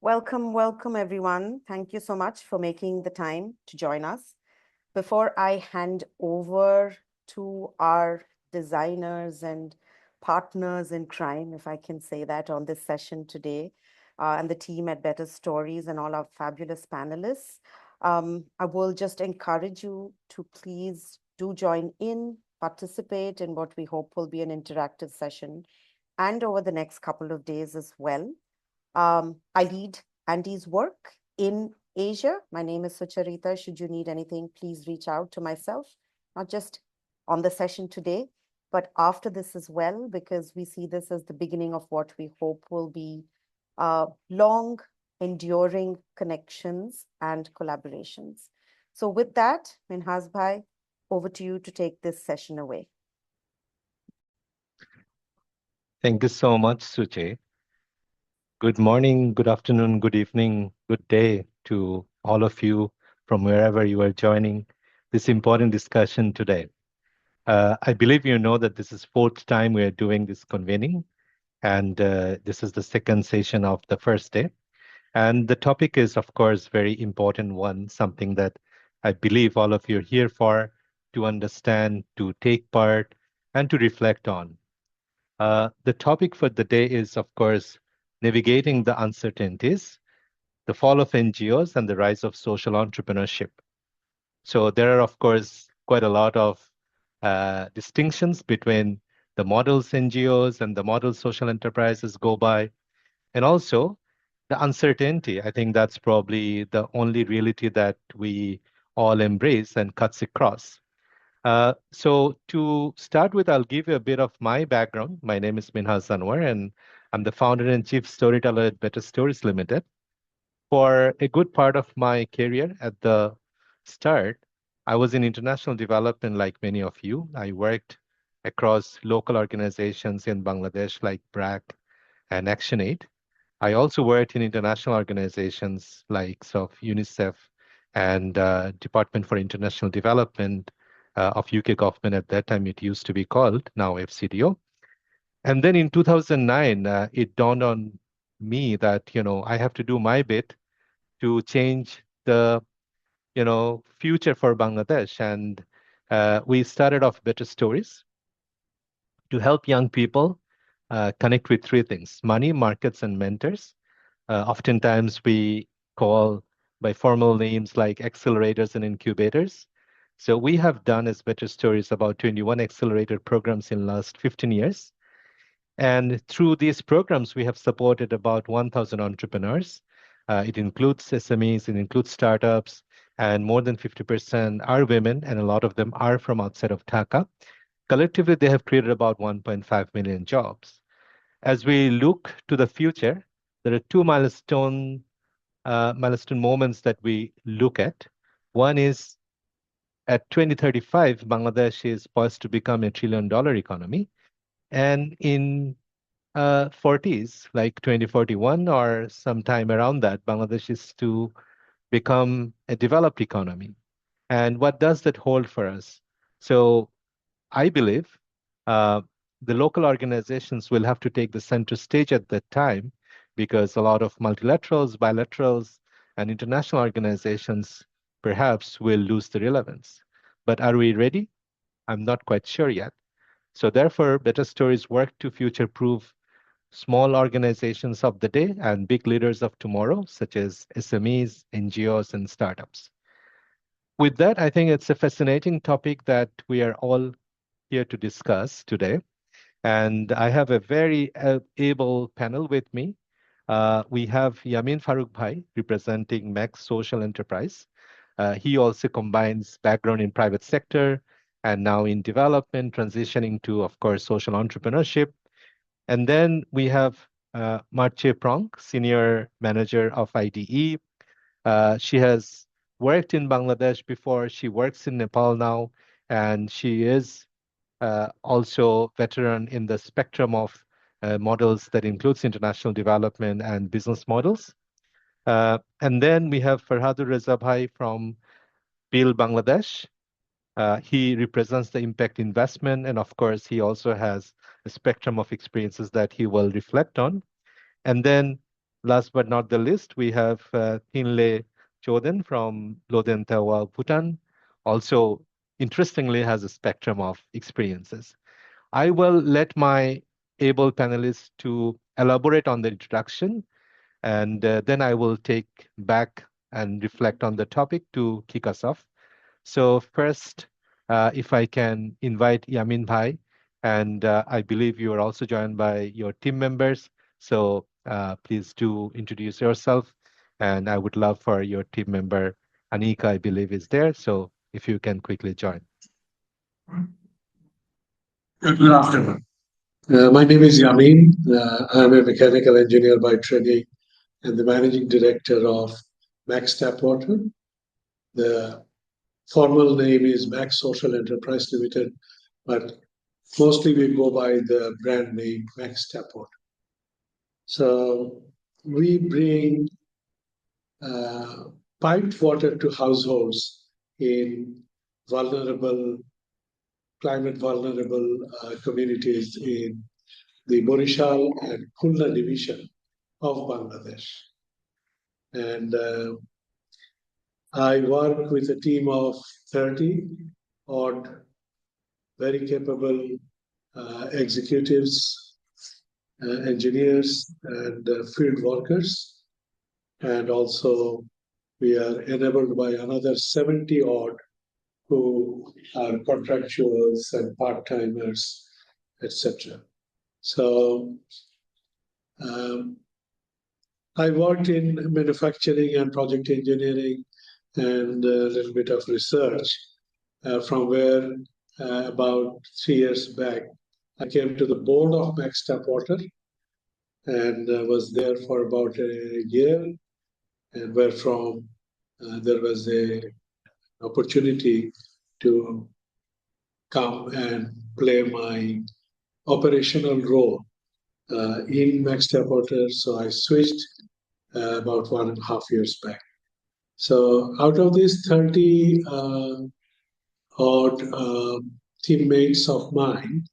Welcome everyone. Thank you so much for making the time to join us. Before I hand over to our designers and partners in crime, if I can say that, on this session today, and the team at Better Stories and all our fabulous panelists, I will just encourage you to please do join in, participate in what we hope will be an interactive session, and over the next couple of days as well. I lead Andy's work in Asia. My name is Sucharita. Should you need anything, please reach out to myself, not just on the session today, but after this as well, because we see this as the beginning of what we hope will be long, enduring connections and collaborations. So with that, Minhaz Bhai, over to you to take this session away. Thank you so much, Suche. Good morning, good afternoon, good evening, good day to all of you from wherever you are joining this important discussion today. I believe you know that this is fourth time we are doing this convening, and this is the second session of the first day. And the topic is, of course, very important one, something that I believe all of you are here for, to understand, to take part, and to reflect on. The topic for the day is, of course, navigating the uncertainties, the fall of NGOs, and the rise of social entrepreneurship. So there are, of course, quite a lot of distinctions between the models NGOs and the models social enterprises go by, and also the uncertainty. I think that's probably the only reality that we all embrace and cuts across. So to start with, I'll give you a bit of my background. My name is Minhaz Anwar, and I'm the founder and chief storyteller at Better Stories Limited. For a good part of my career at the start, I was in international development like many of you. I worked across local organizations in Bangladesh like BRAC and ActionAid. I also worked in international organizations like UNICEF and Department for International Development of UK government. At that time, it used to be called, now FCDO. And then in 2009, it dawned on me that, I have to do my bit to change the, future for Bangladesh. And we started off Better Stories to help young people connect with three things: money, markets, and mentors. Oftentimes we call by formal names like accelerators and incubators. So we have done as Better Stories about 21 accelerator programs in last 15 years. And through these programs, we have supported about 1,000 entrepreneurs. It includes SMEs, it includes startups, and more than 50% are women, and a lot of them are from outside of Dhaka. Collectively, they have created about 1.5 million jobs. As we look to the future, there are two milestone moments that we look at. One is at 2035, Bangladesh is poised to become $1 trillion economy. And in 40s, like 2041 or sometime around that, Bangladesh is to become a developed economy. And what does that hold for us? So I believe the local organizations will have to take the center stage at that time, because a lot of multilaterals, bilaterals, and international organizations perhaps will lose the relevance. But are we ready? I'm not quite sure yet. So therefore, Better Stories work to future-proof small organizations of the day and big leaders of tomorrow, such as SMEs, NGOs, and startups. With that, I think it's a fascinating topic that we are all here to discuss today. And I have a very able panel with me. We have Yamin Farooq Bhai, representing Max Social Enterprise. He also combines background in private sector and now in development, transitioning to, of course, social entrepreneurship. And then we have Marche Prong, Senior Manager of IDE. She has worked in Bangladesh before. She works in Nepal now, and she is also veteran in the spectrum of models that includes international development and business models. And then we have Farhadur Reza Bhai from Build Bangladesh. He represents the impact investment, and of course, he also has a spectrum of experiences that he will reflect on. And then last but not the least, we have Thinle Choden from Lodentawa, Bhutan. Also, interestingly, has a spectrum of experiences. I will let my able panelists to elaborate on the introduction, and then I will take back and reflect on the topic to kick us off. So first, if I can invite Yamin Bhai, and I believe you are also joined by your team members. So please do introduce yourself, and I would love for your team member, Anika, I believe is there. So if you can quickly join. Good afternoon. My name is Yamin. I'm a mechanical engineer by training and the managing director of Max TapWater. The formal name is Max Social Enterprise Limited, but mostly we go by the brand name Max TapWater. So we bring piped water to households in vulnerable, climate vulnerable communities in the Borishal and Khulna division of Bangladesh. And I work with a team of 30 odd very capable executives, engineers, and field workers. And also we are enabled by another 70 odd who are contractuals and part-timers, etc. So I worked in manufacturing and project engineering and a little bit of research, from where about 3 years back, I came to the board of Max TapWater and was there for about a year, and where from there was a opportunity to come and play my operational role in Max TapWater. So I switched about 1.5 years back. So out of these 30 odd teammates of mine,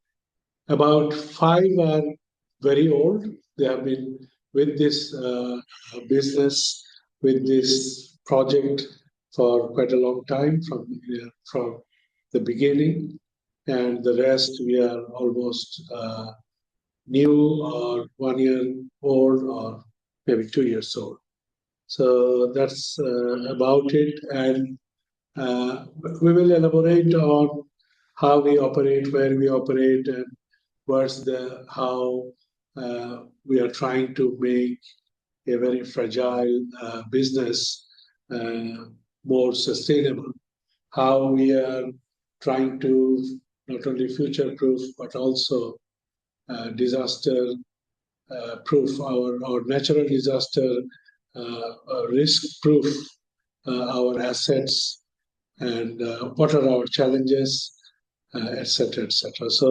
about 5 are very old. They have been with this business, with this project for quite a long time from the beginning. And the rest, we are almost new or 1 year old or maybe 2 years old. So that's about it. And we will elaborate on how we operate, where we operate, and what's how we are trying to make a very fragile business more sustainable. How we are trying to not only future-proof but also disaster proof our natural disaster risk proof our assets, and what are our challenges, etc., etc. So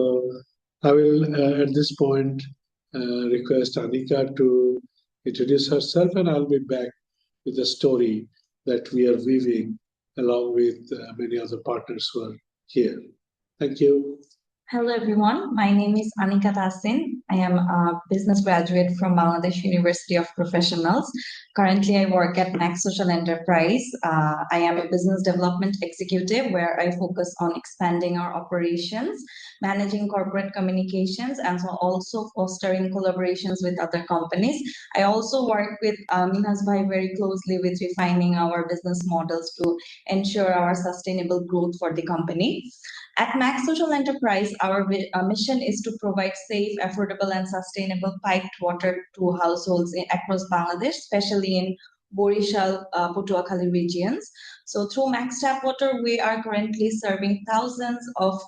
I will, at this point, request Anika to introduce herself, and I'll be back with a story that we are weaving along with many other partners who are here. Thank you. Hello everyone, my name is Anika Tassin. I am a business graduate from Bangladesh University of Professionals. Currently I work at Max Social Enterprise. I am a business development executive where I focus on expanding our operations, managing corporate communications, and so also fostering collaborations with other companies. I also work with Minhas Bhai very closely with refining our business models to ensure our sustainable growth for the company. At Max Social Enterprise, our mission is to provide safe, affordable, and sustainable piped water to households across Bangladesh, especially in Borishal, Patuakhali regions. So through Max TapWater, we are currently serving thousands of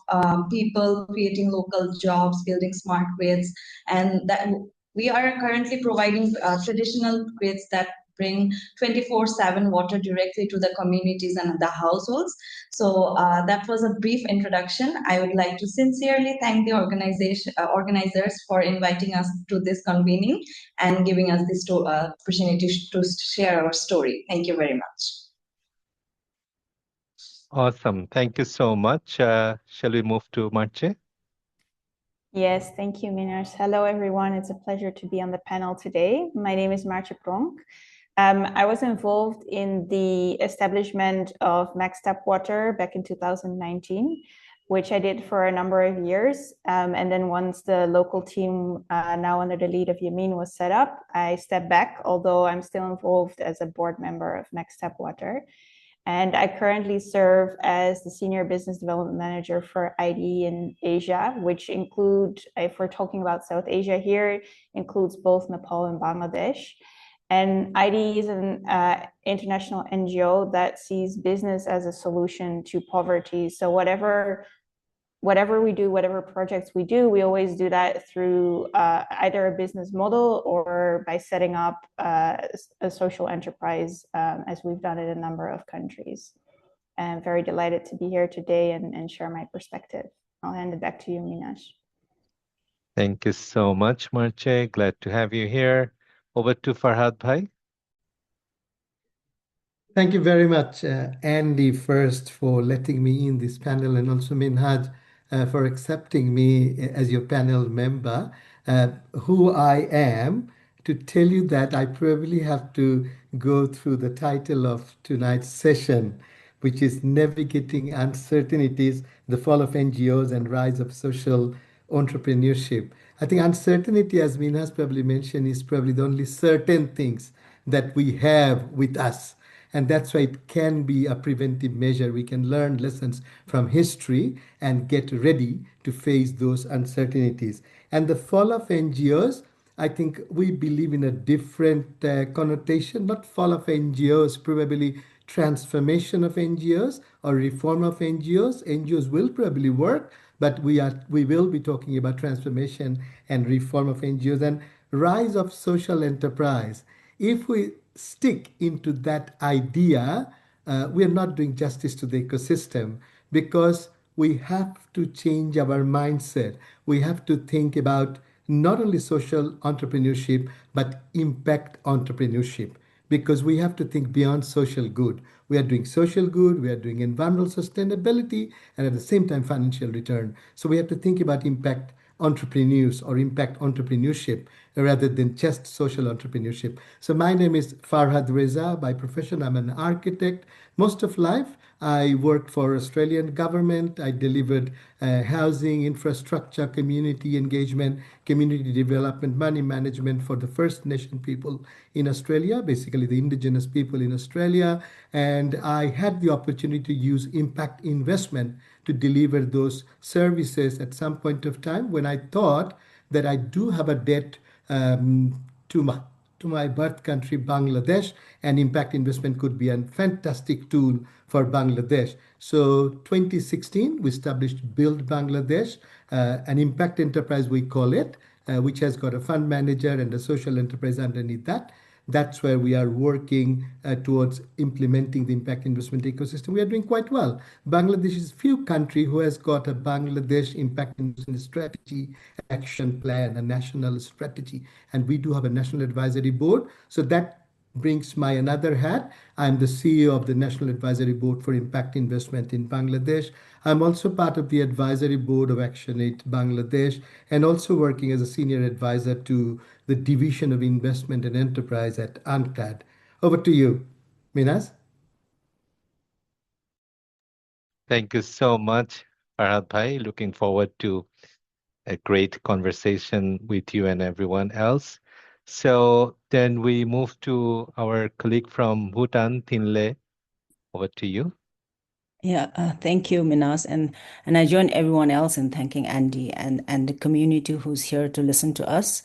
people, creating local jobs, building smart grids, and that we are currently providing traditional grids that bring 24/7 water directly to the communities and the households. So that was a brief introduction. I would like to sincerely thank the organizers for inviting us to this convening and giving us this opportunity to share our story. Thank you very much. Awesome. Thank you so much. Shall we move to Marche? Yes, thank you, Minas. Hello, everyone. It's a pleasure to be on the panel today. My name is Martje Pronk. I was involved in the establishment of Max TapWater back in 2019, which I did for a number of years. And then once the local team, now under the lead of Yamin, was set up, I stepped back, although I'm still involved as a board member of Max TapWater. And I currently serve as the Senior Business Development Manager for ID in Asia, which include, if we're talking about South Asia here, includes both Nepal and Bangladesh. And ID is an international NGO that sees business as a solution to poverty. So whatever we do, whatever projects we do, we always do that through either a business model or by setting up a social enterprise, as we've done in a number of countries. I'm very delighted to be here today and share my perspective. I'll hand it back to you, Minash. Thank you so much, Marche. Glad to have you here. Over to Farhad Bhai. Thank you very much, Andy, first for letting me in this panel, and also Minhaj for accepting me as your panel member. Who I am, to tell you that I probably have to go through the title of tonight's session, which is Navigating Uncertainties, the Fall of NGOs and Rise of Social Entrepreneurship. I think uncertainty, as Minhaj probably mentioned, is probably the only certain things that we have with us. And that's why it can be a preventive measure. We can learn lessons from history and get ready to face those uncertainties. And the fall of NGOs, I think we believe in a different connotation, not fall of NGOs, probably transformation of NGOs or reform of NGOs. NGOs will probably work, but we will be talking about transformation and reform of NGOs and rise of social enterprise. If we stick into that idea, we are not doing justice to the ecosystem, because we have to change our mindset. We have to think about not only social entrepreneurship, but impact entrepreneurship, because we have to think beyond social good. We are doing social good, we are doing environmental sustainability, and at the same time, financial return. So we have to think about impact entrepreneurs or impact entrepreneurship rather than just social entrepreneurship. So my name is Farhad Reza. By profession, I'm an architect. Most of life, I worked for Australian government. I delivered housing, infrastructure, community engagement, community development, money management for the First Nation people in Australia, basically the indigenous people in Australia. And I had the opportunity to use impact investment to deliver those services at some point of time when I thought that I do have a debt to my birth country, Bangladesh, and impact investment could be a fantastic tool for Bangladesh. So 2016, we established Build Bangladesh, an impact enterprise we call it, which has got a fund manager and a social enterprise underneath that. That's where we are working towards implementing the impact investment ecosystem. We are doing quite well. Bangladesh is a few country who has got a Bangladesh impact investment strategy, action plan, a national strategy. And we do have a national advisory board. So that brings my another hat. I'm the CEO of the National Advisory Board for Impact Investment in Bangladesh. I'm also part of the advisory board of ActionAid Bangladesh, and also working as a senior advisor to the Division of Investment and Enterprise at UNCTAD. Over to you, Minas. Thank you so much, Farhad Bhai. Looking forward to a great conversation with you and everyone else. So then we move to our colleague from Bhutan, Thinle. Over to you. Yeah, thank you, Minas. And I join everyone else in thanking Andy and the community who's here to listen to us.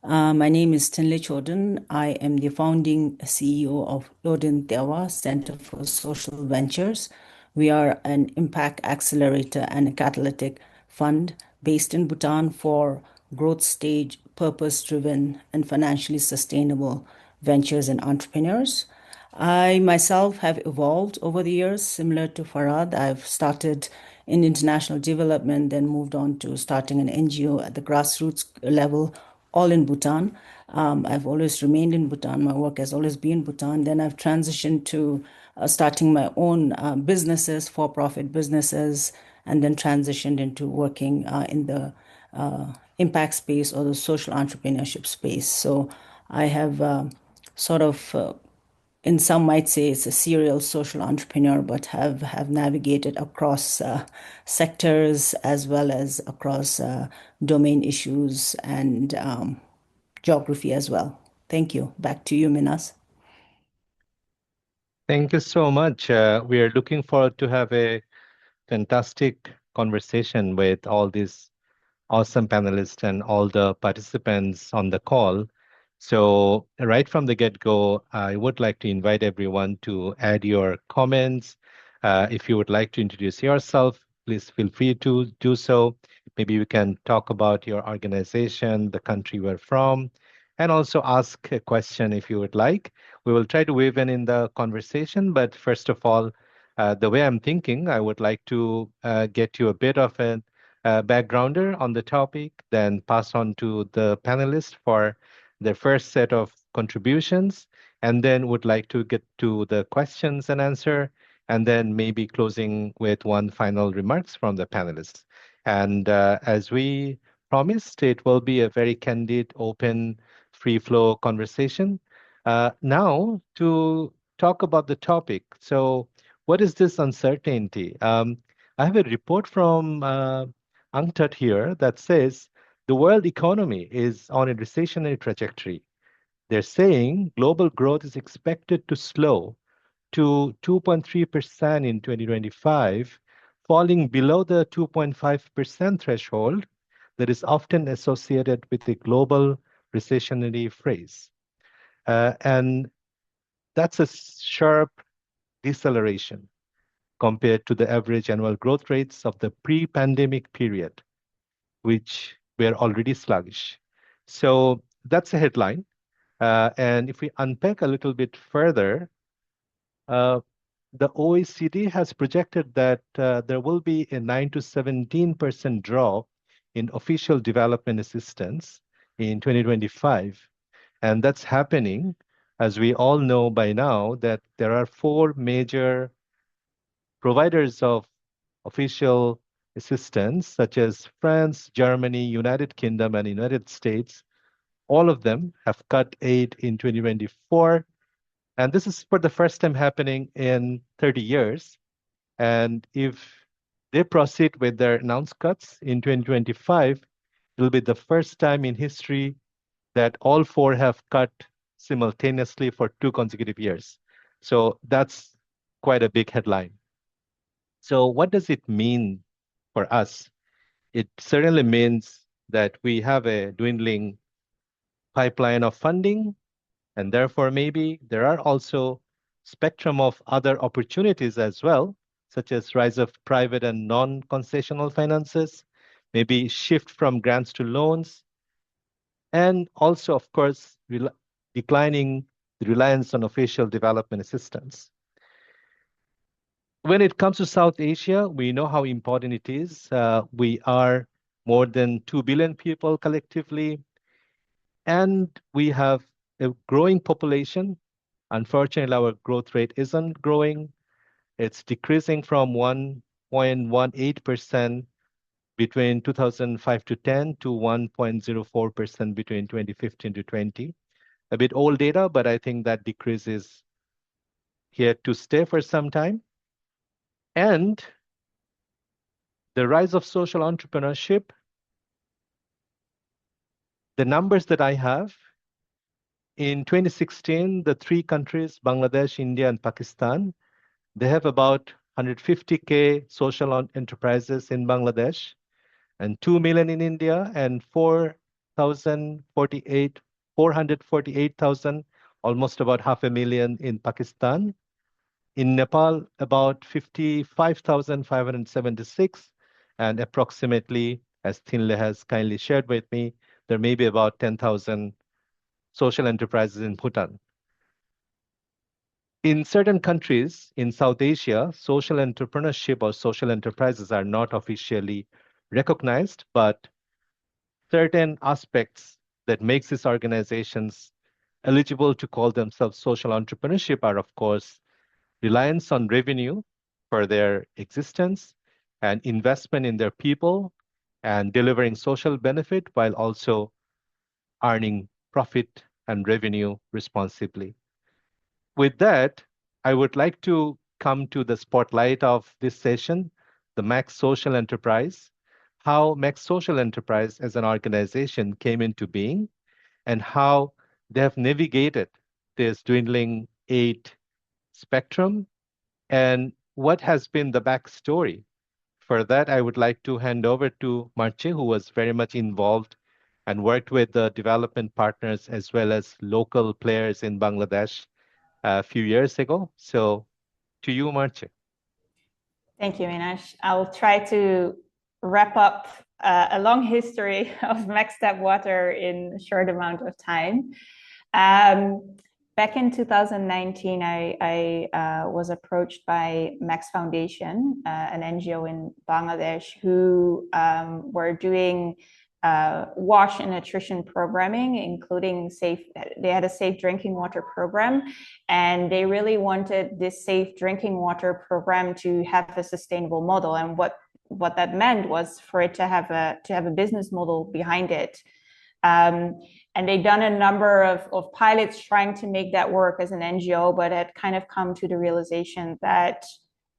My name is Tinle Chodan. I am the founding CEO of Lodin Dewa Center for Social Ventures. We are an impact accelerator and a catalytic fund based in Bhutan for growth stage, purpose-driven, and financially sustainable ventures and entrepreneurs. I myself have evolved over the years, similar to Farhad. I've started in international development, then moved on to starting an NGO at the grassroots level, all in Bhutan. I've always remained in Bhutan. My work has always been Bhutan. Then I've transitioned to starting my own businesses, for-profit businesses, and then transitioned into working in the impact space or the social entrepreneurship space. So I have sort of, and some might say it's a serial social entrepreneur, but have navigated across sectors as well as across domain issues and geography as well. Thank you. Back to you, Minas. Thank you so much. We are looking forward to have a fantastic conversation with all these awesome panelists and all the participants on the call. So right from the get-go, I would like to invite everyone to add your comments. If you would like to introduce yourself, please feel free to do so. Maybe we can talk about your organization, the country we're from, and also ask a question if you would like. We will try to weave in the conversation, but first of all, the way I'm thinking, I would like to get you a bit of a backgrounder on the topic, then pass on to the panelists for their first set of contributions, and then would like to get to the questions and answer, and then maybe closing with one final remarks from the panelists. And as we promised, it will be a very candid, open, free flow conversation. Now to talk about the topic. So what is this uncertainty? I have a report from UNCTAD here that says the world economy is on a recessionary trajectory. They're saying global growth is expected to slow to 2.3% in 2025, falling below the 2.5% threshold that is often associated with the global recessionary phrase. And that's a sharp deceleration compared to the average annual growth rates of the pre-pandemic period, which were already sluggish. So that's a headline. And if we unpack a little bit further, the OECD has projected that there will be a 9 to 17% drop in official development assistance in 2025. And that's happening, as we all know by now, that there are 4 major providers of official assistance, such as France, Germany, United Kingdom, and United States. All of them have cut aid in 2024. And this is for the first time happening in 30 years. And if they proceed with their announced cuts in 2025, it will be the first time in history that all 4 have cut simultaneously for 2 consecutive years. So that's quite a big headline. So what does it mean for us? It certainly means that we have a dwindling pipeline of funding, and therefore maybe there are also spectrum of other opportunities as well, such as rise of private and non-concessional finances, maybe shift from grants to loans, and also, of course, declining the reliance on official development assistance. When it comes to South Asia, we know how important it is. We are more than 2 billion people collectively, and we have a growing population. Unfortunately, our growth rate isn't growing. It's decreasing from 1.18% between 2005 to 10 to 1.04% between 2015 to 20. A bit old data, but I think that decrease is here to stay for some time. And the rise of social entrepreneurship, the numbers that I have, in 2016, the 3 countries, Bangladesh, India, and Pakistan, they have about 150K social enterprises in Bangladesh, and 2 million in India, and 448,000, almost about 500,000 in Pakistan. In Nepal, about 55,576, and approximately, as Thinle has kindly shared with me, there may be about 10,000 social enterprises in Bhutan. In certain countries in South Asia, social entrepreneurship or social enterprises are not officially recognized, but certain aspects that makes these organizations eligible to call themselves social entrepreneurship are, of course, reliance on revenue for their existence and investment in their people and delivering social benefit while also earning profit and revenue responsibly. With that, I would like to come to the spotlight of this session, the Max Social Enterprise, how Max Social Enterprise as an organization came into being, and how they have navigated this dwindling aid spectrum, and what has been the backstory. For that, I would like to hand over to Marche, who was very much involved and worked with the development partners as well as local players in Bangladesh a few years ago. So to you, Marche. Thank you, Minash. I'll try to wrap up a long history of Max TapWater in a short amount of time. Back in 2019, I was approached by Max Foundation, an NGO in Bangladesh, who were doing wash and nutrition programming, including they had a safe drinking water program, and they really wanted this safe drinking water program to have a sustainable model. And what that meant was for it to have a business model behind it. And they'd done a number of pilots trying to make that work as an NGO, but had kind of come to the realization that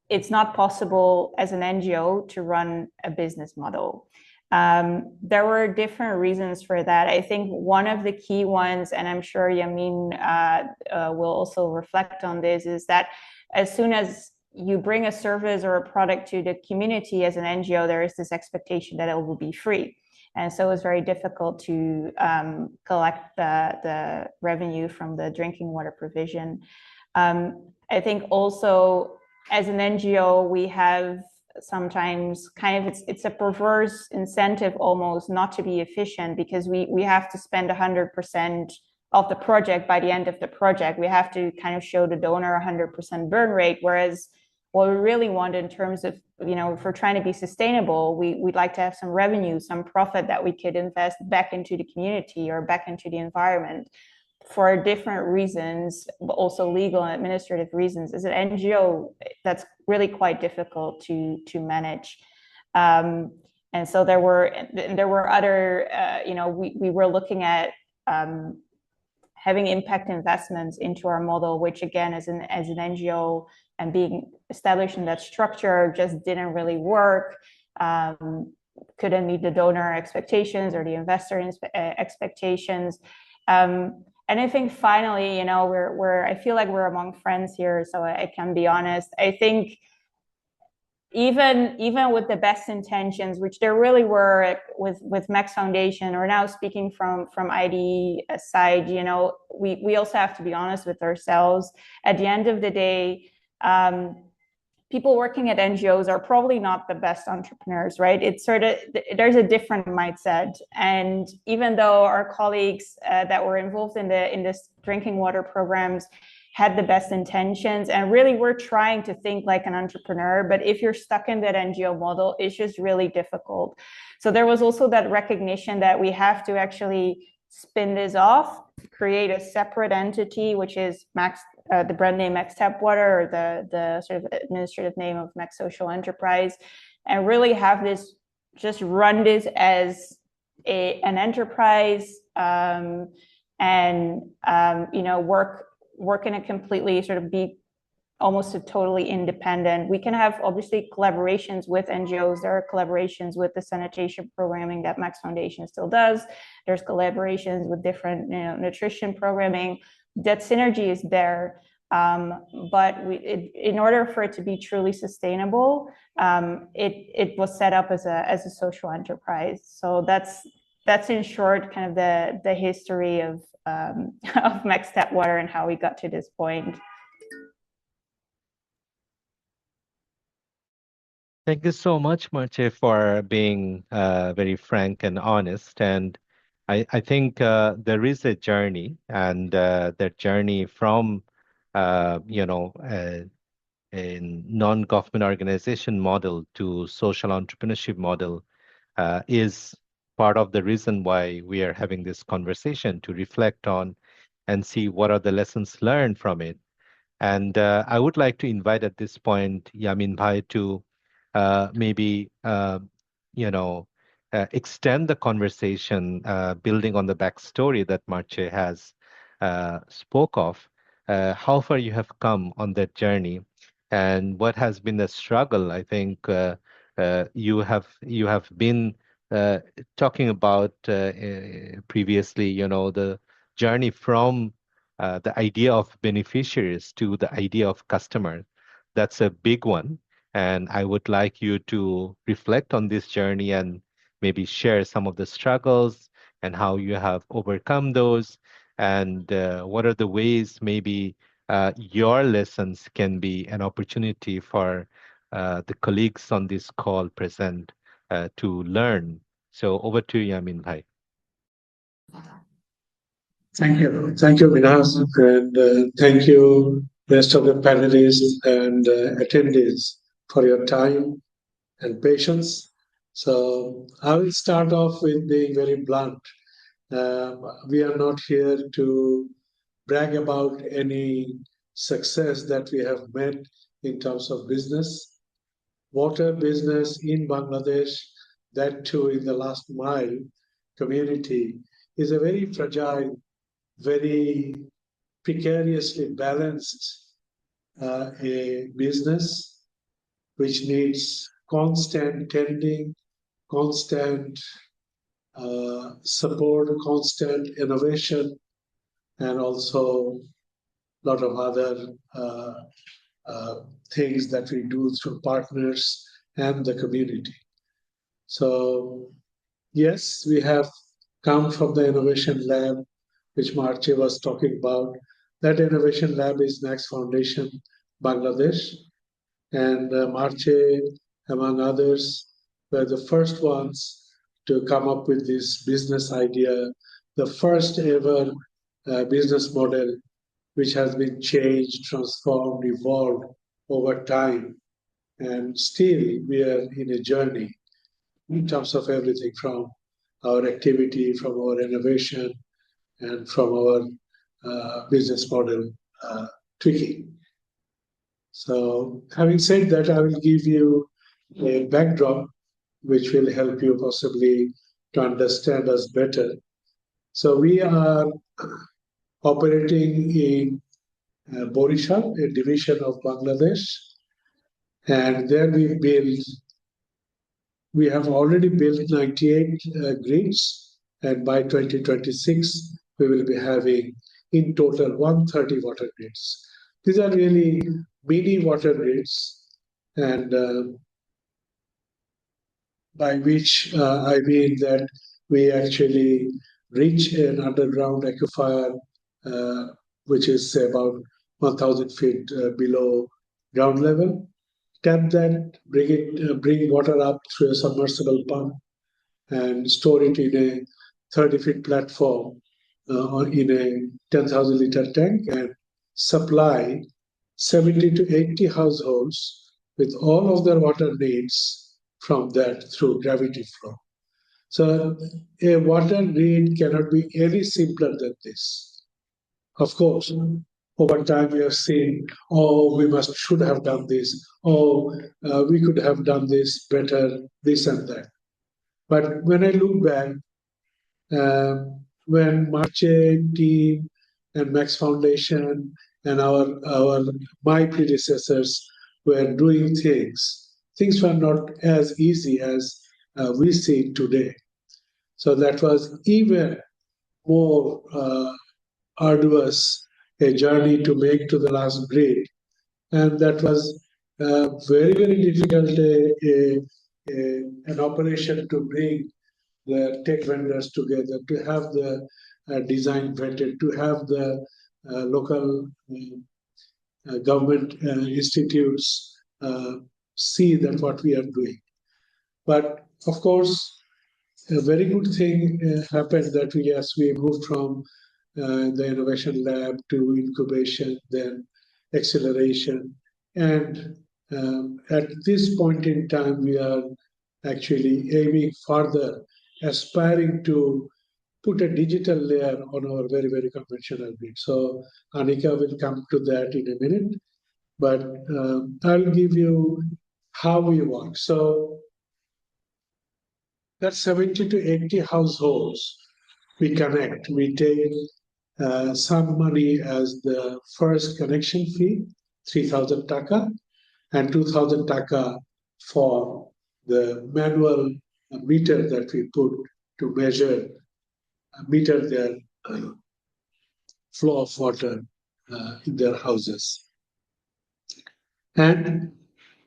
it's not possible as an NGO to run a business model. There were different reasons for that. I think one of the key ones, and I'm sure Yamin will also reflect on this, is that as soon as you bring a service or a product to the community as an NGO, there is this expectation that it will be free. And so it's very difficult to collect the revenue from the drinking water provision. I think also as an NGO, we have sometimes kind of, it's a perverse incentive almost not to be efficient, because we have to spend 100% of the project by the end of the project. We have to kind of show the donor 100% burn rate, whereas what we really want in terms of, if we're trying to be sustainable, we'd like to have some revenue, some profit that we could invest back into the community or back into the environment for different reasons, but also legal and administrative reasons. As an NGO, that's really quite difficult to manage. And so there were other, we were looking at having impact investments into our model, which again, as an NGO and being established in that structure, just didn't really work. Couldn't meet the donor expectations or the investor expectations. And I think finally, I feel like we're among friends here, so I can be honest. I think even with the best intentions, which there really were with Max Foundation, or now speaking from ID side, we also have to be honest with ourselves. At the end of the day, people working at NGOs are probably not the best entrepreneurs, right? It's sort of, there's a different mindset. And even though our colleagues that were involved in this drinking water programs had the best intentions, and really we're trying to think like an entrepreneur, but if you're stuck in that NGO model, it's just really difficult. So there was also that recognition that we have to actually spin this off, create a separate entity, which is the brand name Max TapWater, or the sort of administrative name of Max Social Enterprise, and really have this, just run this as an enterprise, and work in a completely sort of be almost a totally independent. We can have obviously collaborations with NGOs. There are collaborations with the sanitation programming that Max Foundation still does. There's collaborations with different nutrition programming. That synergy is there, but in order for it to be truly sustainable, it was set up as a social enterprise. So that's in short kind of the history of Max TapWater and how we got to this point. Thank you so much, Marche, for being very frank and honest. And I think there is a journey, and that journey from a non-government organization model to social entrepreneurship model is part of the reason why we are having this conversation, to reflect on and see what are the lessons learned from it. And I would like to invite at this point Yamin Bhai to maybe extend the conversation, building on the backstory that Marche has spoke of, how far you have come on that journey, and what has been the struggle. I think you have been talking about previously, the journey from the idea of beneficiaries to the idea of customer. That's a big one, and I would like you to reflect on this journey and maybe share some of the struggles and how you have overcome those, and what are the ways maybe your lessons can be an opportunity for the colleagues on this call present to learn. So over to you, Yamin Bhai. Thank you. Thank you, Minas, and thank you, rest of the panelists and attendees, for your time and patience. So I will start off with being very blunt. We are not here to brag about any success that we have made in terms of business. Water business in Bangladesh, that too in the last mile community, is a very fragile, very precariously balanced a business which needs constant tending, constant support, constant innovation, and also a lot of other things that we do through partners and the community. So, yes, we have come from the innovation lab, which Marche was talking about. That innovation lab is Next Foundation, Bangladesh. And Marche, among others, were the first ones to come up with this business idea, the first ever business model, which has been changed, transformed, evolved over time. And still, we are in a journey in terms of everything from our activity, from our innovation, and from our business model tweaking. So, having said that, I will give you a backdrop which will help you possibly to understand us better. So, we are operating in Borishal, a division of Bangladesh, and there we have already built 98 grids, and by 2026 we will be having in total 130 water grids. These are really mini water grids, and by which I mean that we actually reach an underground aquifer, which is about 1,000 feet below ground level. Tap that, bring water up through a submersible pump, and store it in a 30-feet platform or in a 10,000 liter tank, and supply 70 to 80 households with all of their water needs from that through gravity flow. So a water need cannot be any simpler than this. Of course, over time we have seen, should have done this, we could have done this better, this and that. But when I look back, when Marche team and Max Foundation and my predecessors were doing things were not as easy as we see it today. So that was even more arduous a journey to make to the last grade, and that was very, very difficult an operation to bring the tech vendors together, to have the design vetted, to have the local government institutes see that what we are doing. But of course, a very good thing happened that we moved from the innovation lab to incubation, then acceleration. And at this point in time, we are actually aiming further, aspiring to put a digital layer on our very, very conventional grid. So Anika will come to that in a minute, but I'll give you how we work. So that 70 to 80 households we connect. We take some money as the first connection fee, 3,000 taka, and 2,000 taka for the manual meter that we put to meter their flow of water in their houses. And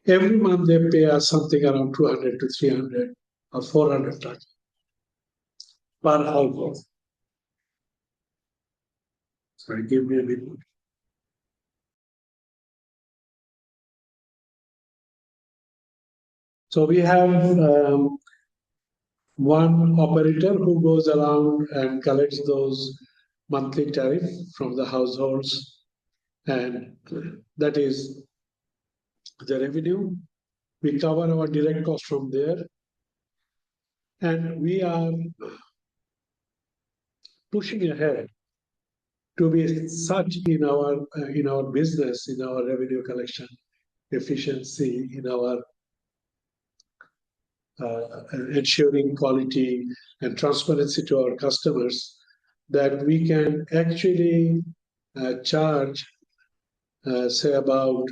every month they pay us something around 200 to 300 or 400 taka per household. Sorry, give me a minute. So we have one operator who goes around and collects those monthly tariff from the households, and that is the revenue. We cover our direct cost from there, and we are pushing ahead to be such in our business, in our revenue collection efficiency, in our ensuring quality and transparency to our customers, that we can actually charge, say, about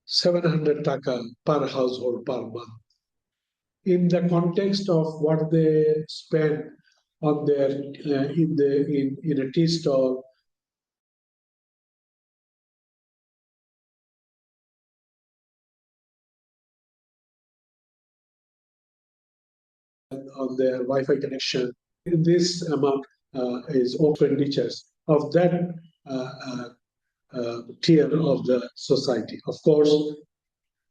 700 taka per household per month. In the context of what they spend on their in a tea stall, on their Wi-Fi connection, this amount is expenditures of that tier of the society. Of course,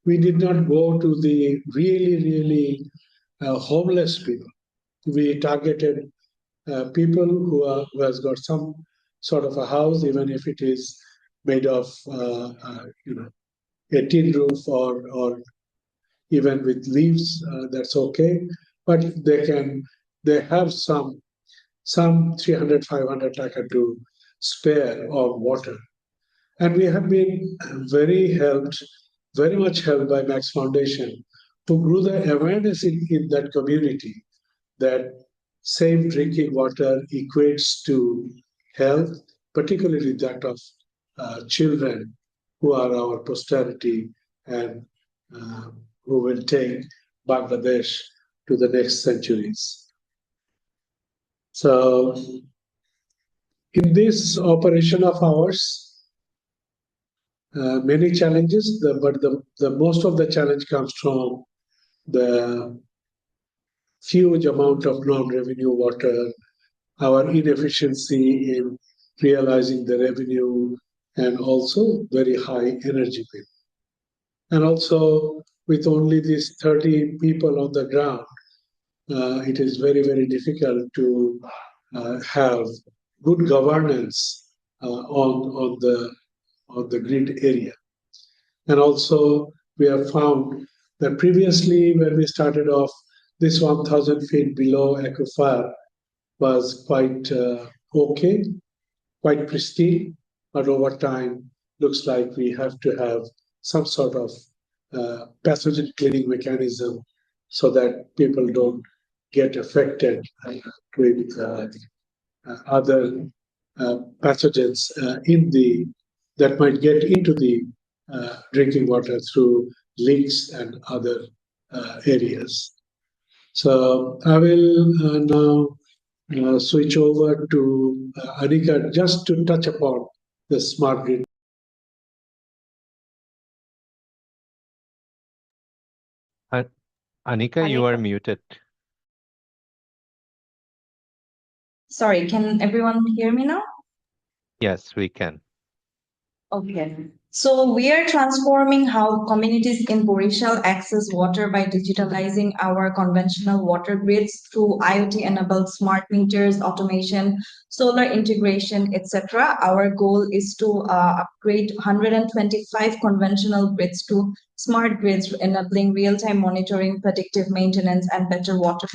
we did not go to the really homeless people. We targeted people who has got some sort of a house, even if it is made of a tin roof or even with leaves, that's okay. But they have some 300, 500 taka to spare of water. And we have been very much helped by Max Foundation, who grew the awareness in that community that safe drinking water equates to health, particularly that of children who are our posterity and who will take Bangladesh to the next centuries. So, in this operation of ours, many challenges, but the most of the challenge comes from the huge amount of non-revenue water, our inefficiency in realizing the revenue, and also very high energy bill. And also, with only these 30 people on the ground, it is very difficult to have good governance on the grid area. And also, we have found that previously, when we started off, this 1,000 feet below aquifer was quite okay, quite pristine, but over time, looks like we have to have some sort of pathogen cleaning mechanism so that people don't get affected with other pathogens that might get into the drinking water through leaks and other areas. So I will now switch over to Anika just to touch upon the smart grid. Anika, you are muted. Sorry, can everyone hear me now? Yes, we can. Okay. So we are transforming how communities in Borishal access water by digitalizing our conventional water grids through IoT-enabled smart meters, automation, solar integration, etc. Our goal is to upgrade 125 conventional grids to smart grids, enabling real-time monitoring, predictive maintenance, and better water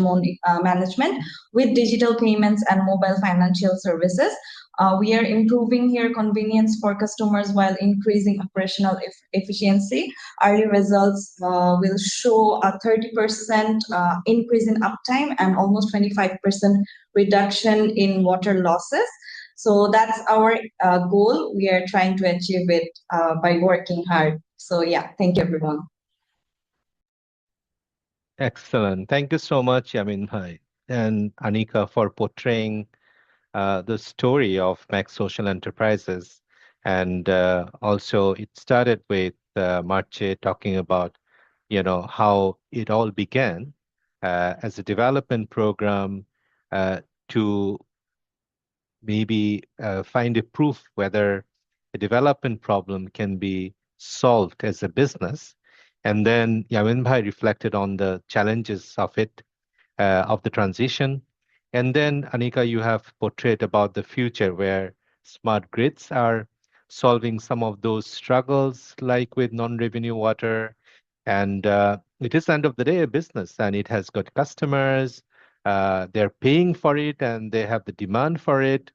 management with digital payments and mobile financial services. We are improving here convenience for customers while increasing increasing operational efficiency. Early results will show a 30% increase in uptime and almost 25% reduction in water losses. So that's our goal. We are trying to achieve it by working hard. So yeah, thank you, everyone. Excellent. Thank you so much, Yamin Bhai and Anika, for portraying the story of Max Social Enterprises. And also, it started with Marche talking about, how it all began as a development program to maybe find a proof whether a development problem can be solved as a business. And then Yamin Bhai reflected on the challenges of it, of the transition. And then, Anika, you have portrayed about the future where smart grids are solving some of those struggles, like with non-revenue water. And it is end of the day a business, and it has got customers. They're paying for it, and they have the demand for it.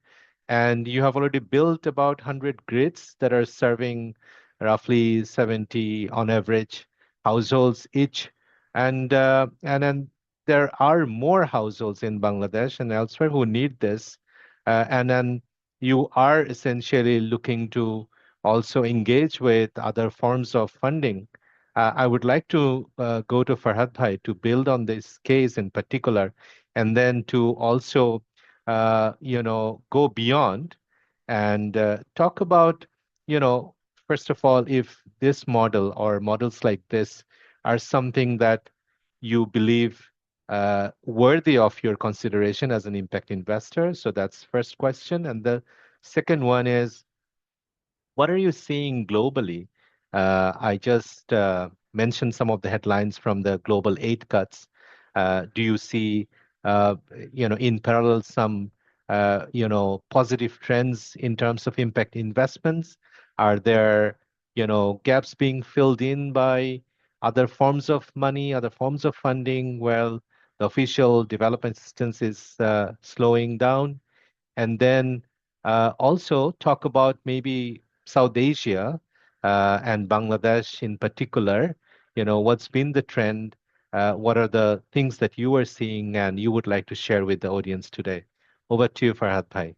And you have already built about 100 grids that are serving roughly 70 on average households each. And then there are more households in Bangladesh and elsewhere who need this. And then you are essentially looking to also engage with other forms of funding. I would like to go to Farhad Bhai to build on this case in particular, and then to also, go beyond and talk about, first of all, if this model or models like this are something that you believe worthy of your consideration as an impact investor. So that's first question. And the second one is, what are you seeing globally? I just mentioned some of the headlines from the global aid cuts. Do you see, in parallel, some, positive trends in terms of impact investments? Are there, gaps being filled in by other forms of money, other forms of funding? Well, the official development assistance is slowing down. And then also talk about maybe South Asia and Bangladesh in particular. What's been the trend? What are the things that you are seeing and you would like to share with the audience today? Over to you, Farhad Bhai.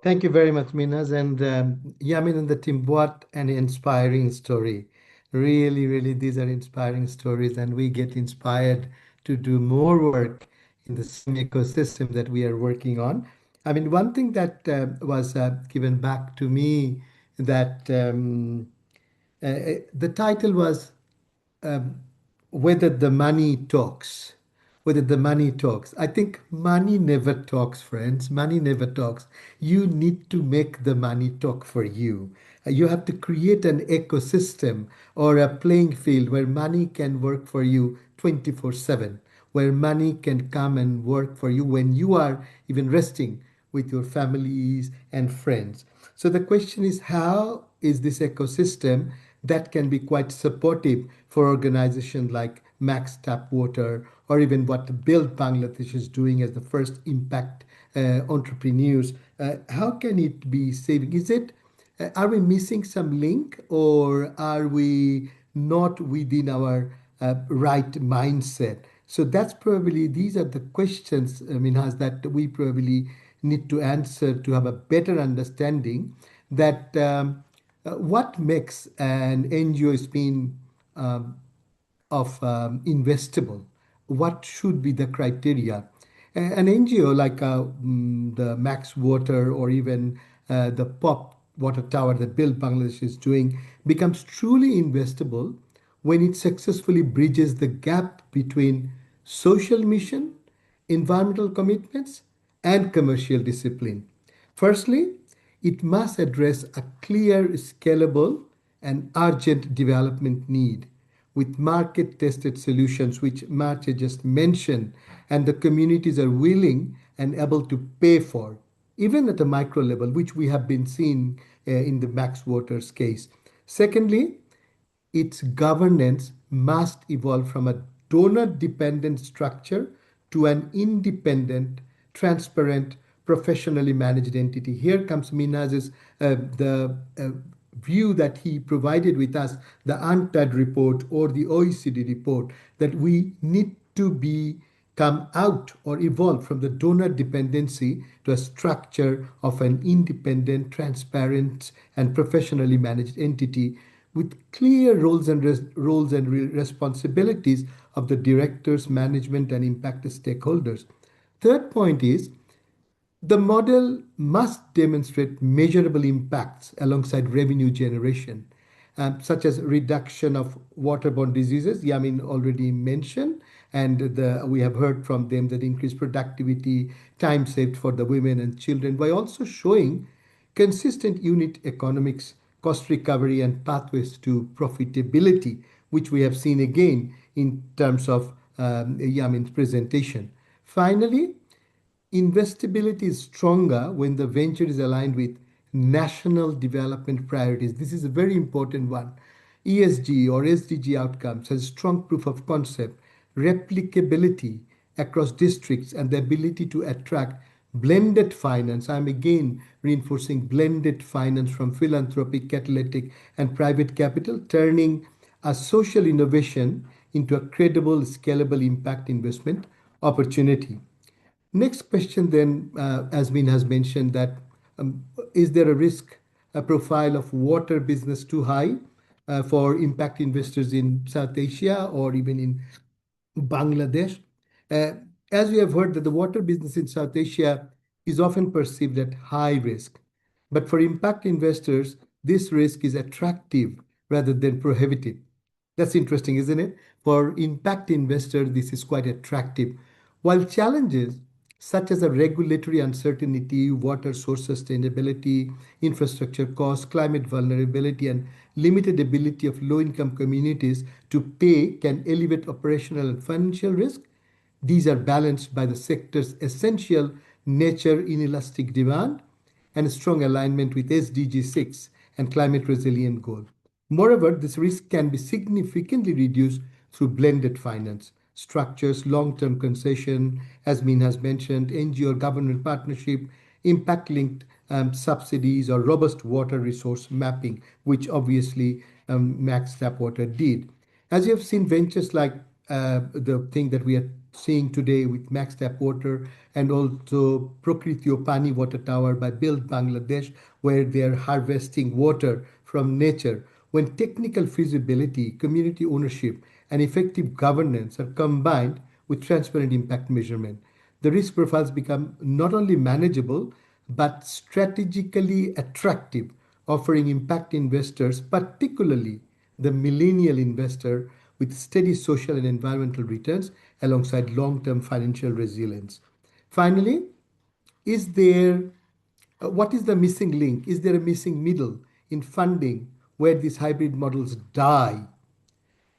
Thank you very much, Minas. And Yamin and the team, what an inspiring story. Really, really, these are inspiring stories, and we get inspired to do more work in the same ecosystem that we are working on. I mean, one thing that was given back to me that the title was um, whether the money talks. Whether the money talks. I think money never talks, friends. Money never talks. You need to make the money talk for you. You have to create an ecosystem or a playing field where money can work for you 24/7, where money can come and work for you when you are even resting with your families and friends. So the question is, how is this ecosystem that can be quite supportive for organizations like Max TapWater or even what Build Bangladesh is doing as the first impact entrepreneurs? How can it be saving? Is it are we missing some link, or are we not within our right mindset? So that's probably, these are the questions, Minhas, that we probably need to answer to have a better understanding that what makes an NGO spin investable? What should be the criteria? An NGO like the Max Water or even the POP water tower that Build Bangladesh is doing becomes truly investable when it successfully bridges the gap between social mission, environmental commitments, and commercial discipline. Firstly, it must address a clear, scalable, and urgent development need with market tested solutions, which Marta just mentioned, and the communities are willing and able to pay for, even at a micro level, which we have been seeing in the Max Waters case. Secondly, its governance must evolve from a donor dependent structure to an independent, transparent, professionally managed entity. Here comes Minhaj's the view that he provided with us, the UNCTAD report or the OECD report, that we need to come out or evolve from the donor dependency to a structure of an independent, transparent, and professionally managed entity with clear roles and responsibilities of the directors, management, and impacted stakeholders. Third point is the model must demonstrate measurable impacts alongside revenue generation, such as reduction of waterborne diseases, Yamin already mentioned, and we have heard from them that increased productivity, time saved for the women and children, by also showing consistent unit economics, cost recovery, and pathways to profitability, which we have seen again in terms of Yamin's presentation. Finally, investability is stronger when the venture is aligned with national development priorities. This is a very important one. ESG or SDG outcomes has strong proof of concept, replicability across districts, and the ability to attract blended finance. I'm again reinforcing blended finance from philanthropic, catalytic, and private capital, turning a social innovation into a credible, scalable impact investment opportunity. Next question then, Asmin has mentioned that is there a risk profile of water business too high for impact investors in South Asia or even in Bangladesh? As we have heard that the water business in South Asia is often perceived at high risk, but for impact investors, this risk is attractive rather than prohibitive. That's interesting, isn't it? For impact investors, this is quite attractive. While challenges such as a regulatory uncertainty, water source sustainability, infrastructure costs, climate vulnerability, and limited ability of low-income communities to pay can elevate operational and financial risk, these are balanced by the sector's essential nature, inelastic demand, and a strong alignment with SDG 6 and climate resilient goal. Moreover, this risk can be significantly reduced through blended finance structures, long-term concession, as Min has mentioned, NGO government partnership, impact-linked subsidies, or robust water resource mapping, which obviously Max TapWater did. As you have seen, ventures like the thing that we are seeing today with Max TapWater and also Prakritio Pani Water Tower by Build Bangladesh, where they are harvesting water from nature. When technical feasibility, community ownership, and effective governance are combined with transparent impact measurement, the risk profiles become not only manageable, but strategically attractive, offering impact investors, particularly the millennial investor, with steady social and environmental returns alongside long-term financial resilience. Finally, what is the missing link? Is there a missing middle in funding where these hybrid models die?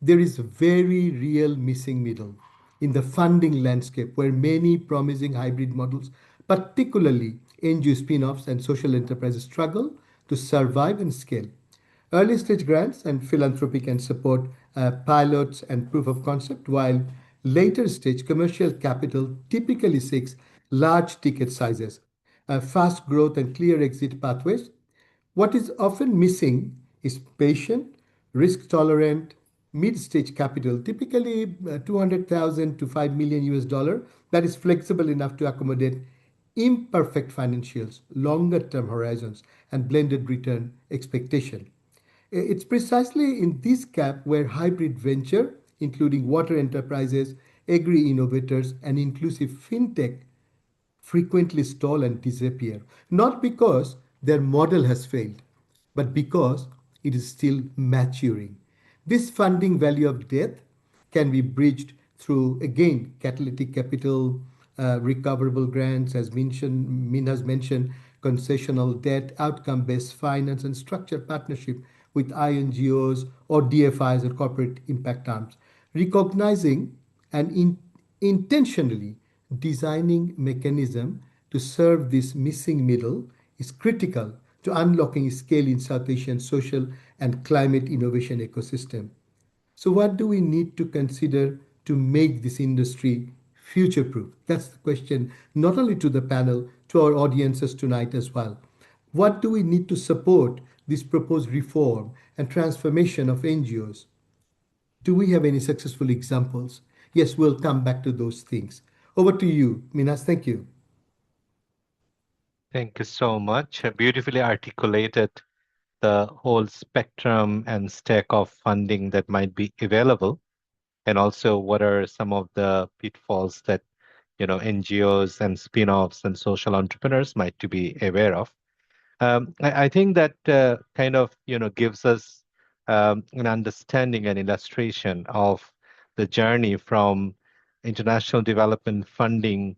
There is a very real missing middle in the funding landscape where many promising hybrid models, particularly NGO spin-offs and social enterprises, struggle to survive and scale. Early stage grants and philanthropy can support pilots and proof of concept, while later stage commercial capital typically seeks large ticket sizes, fast growth, and clear exit pathways. What is often missing is patient, risk tolerant, mid stage capital, typically 200,000 to 5 million US dollar, that is flexible enough to accommodate imperfect financials, longer term horizons, and blended return expectation. It's precisely in this gap where hybrid venture, including water enterprises, agri innovators, and inclusive fintech, frequently stall and disappear, not because their model has failed, but because it is still maturing. This funding value of death can be bridged through, again, catalytic capital, recoverable grants, as Min has mentioned, concessional debt, outcome-based finance, and structured partnership with INGOs or DFIs or corporate impact arms, recognizing and intentionally designing mechanism to serve this missing middle is critical to unlocking scale in South Asian social and climate innovation ecosystem. So what do we need to consider to make this industry future-proof? That's the question, not only to the panel, to our audiences tonight as well. What do we need to support this proposed reform and transformation of NGOs? Do we have any successful examples? Yes, we'll come back to those things. Over to you, Minas. Thank you. Thank you so much. Beautifully articulated the whole spectrum and stack of funding that might be available, and also what are some of the pitfalls that NGOs and spin-offs and social entrepreneurs might to be aware of. I think that kind of gives us an understanding and illustration of the journey from international development funding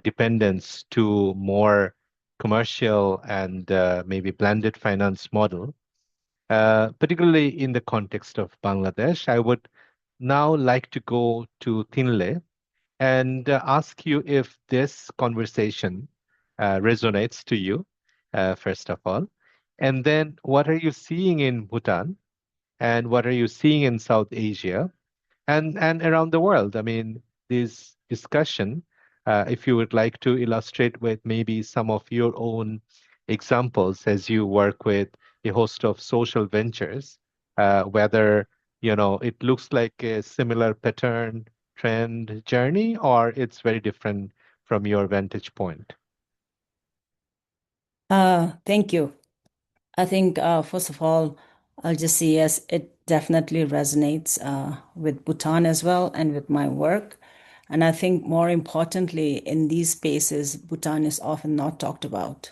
dependence to more commercial and maybe blended finance model. Particularly in the context of Bangladesh, I would now like to go to Tinle and ask you if this conversation resonates to you, first of all. And then what are you seeing in Bhutan and what are you seeing in South Asia and around the world? I mean, this discussion, if you would like to illustrate with maybe some of your own examples as you work with a host of social ventures, whether it looks like a similar pattern, trend, journey, or it's very different from your vantage point. Thank you. I think, first of all, I'll just say yes, it definitely resonates with Bhutan as well and with my work. And I think more importantly, in these spaces, Bhutan is often not talked about.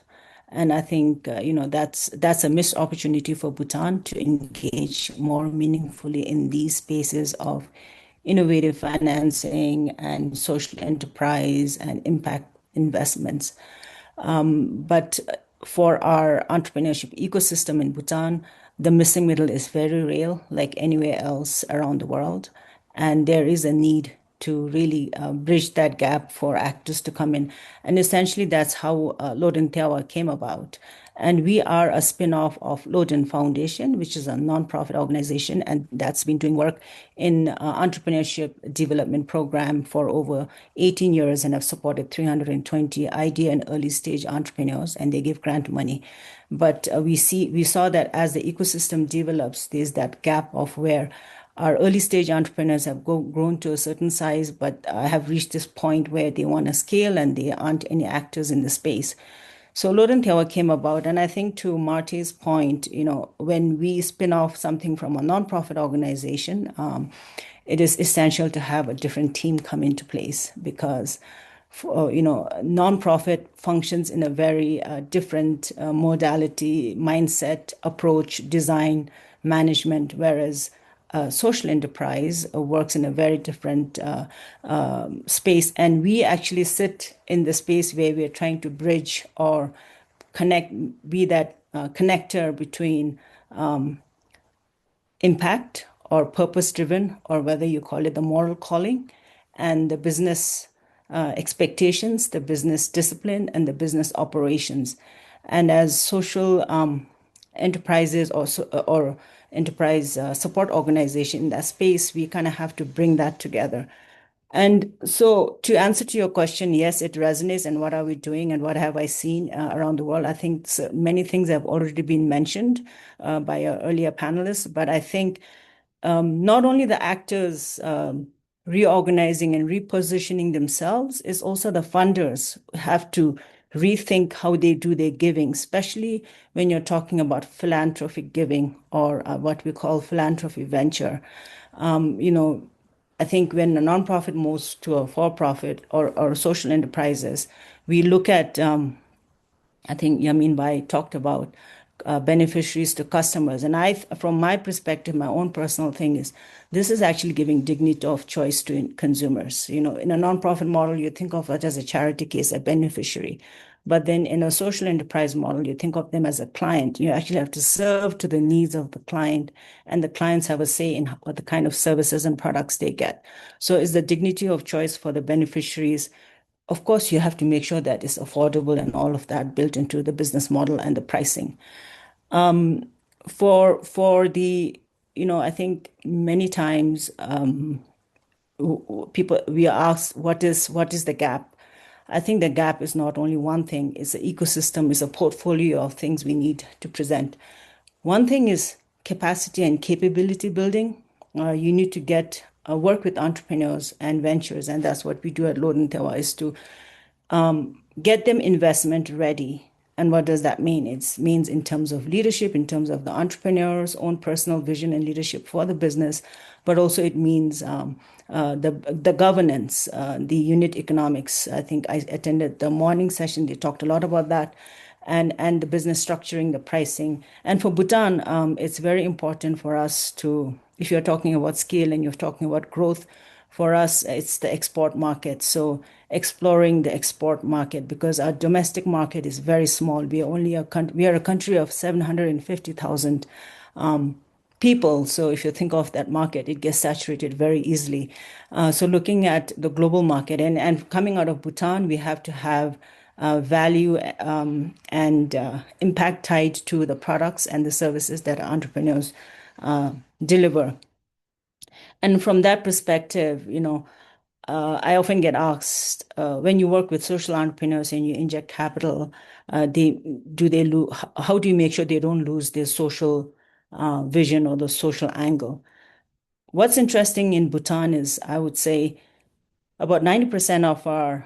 And I think, that's a missed opportunity for Bhutan to engage more meaningfully in these spaces of innovative financing and social enterprise and impact investments. But for our entrepreneurship ecosystem in Bhutan, the missing middle is very real, like anywhere else around the world. And there is a need to really bridge that gap for actors to come in. And essentially, that's how Loden Tewa came about. And we are a spin-off of Loden Foundation, which is a nonprofit organization, and that's been doing work in entrepreneurship development program for over 18 years and have supported 320 idea and early stage entrepreneurs, and they give grant money. But we saw that as the ecosystem develops, there's that gap of where our early stage entrepreneurs have grown to a certain size, but have reached this point where they want to scale and there aren't any actors in the space. So Loden Tewa came about, and I think to Marty's point, when we spin off something from a nonprofit organization, it is essential to have a different team come into place because, nonprofit functions in a very different modality, mindset, approach, design, management, whereas social enterprise works in a very different space. And we actually sit in the space where we are trying to bridge or connect, be that connector between impact or purpose-driven, or whether you call it the moral calling, and the business expectations, the business discipline, and the business operations. And as social enterprises or enterprise support organization in that space, we kind of have to bring that together. And so to answer to your question, yes, it resonates. And what are we doing and what have I seen around the world? I think many things have already been mentioned by our earlier panelists, but I think not only the actors reorganizing and repositioning themselves, is also the funders have to rethink how they do their giving, especially when you're talking about philanthropic giving or what we call philanthropy venture. I think when a nonprofit moves to a for-profit or social enterprises, we look at, I think Yamin Bai talked about beneficiaries to customers. And from my perspective, my own personal thing is, this is actually giving dignity of choice to consumers. In a nonprofit model, you think of it as a charity case, a beneficiary. But then in a social enterprise model, you think of them as a client. You actually have to serve to the needs of the client, and the clients have a say in what the kind of services and products they get. So it's the dignity of choice for the beneficiaries. Of course, you have to make sure that it's affordable and all of that built into the business model and the pricing. For the, I think many times we are asked, what is the gap? I think the gap is not only one thing, it's an ecosystem, it's a portfolio of things we need to present. One thing is capacity and capability building. You need to get work with entrepreneurs and ventures, and that's what we do at Lord and Tewa, is to get them investment ready. And what does that mean? It means in terms of leadership, in terms of the entrepreneur's own personal vision and leadership for the business, but also it means the governance, the unit economics. I think I attended the morning session. They talked a lot about that, and the business structuring, the pricing. And for Bhutan, it's very important for us to, if you're talking about scale and you're talking about growth, for us, it's the export market. So exploring the export market, because our domestic market is very small. We are only we are a country of 750,000 people. So if you think of that market, it gets saturated very easily. So looking at the global market and coming out of Bhutan, we have to have value and impact tied to the products and the services that our entrepreneurs deliver. And from that perspective, I often get asked, when you work with social entrepreneurs and you inject capital, how do you make sure they don't lose their social vision or the social angle? What's interesting in Bhutan is, I would say, about 90% of our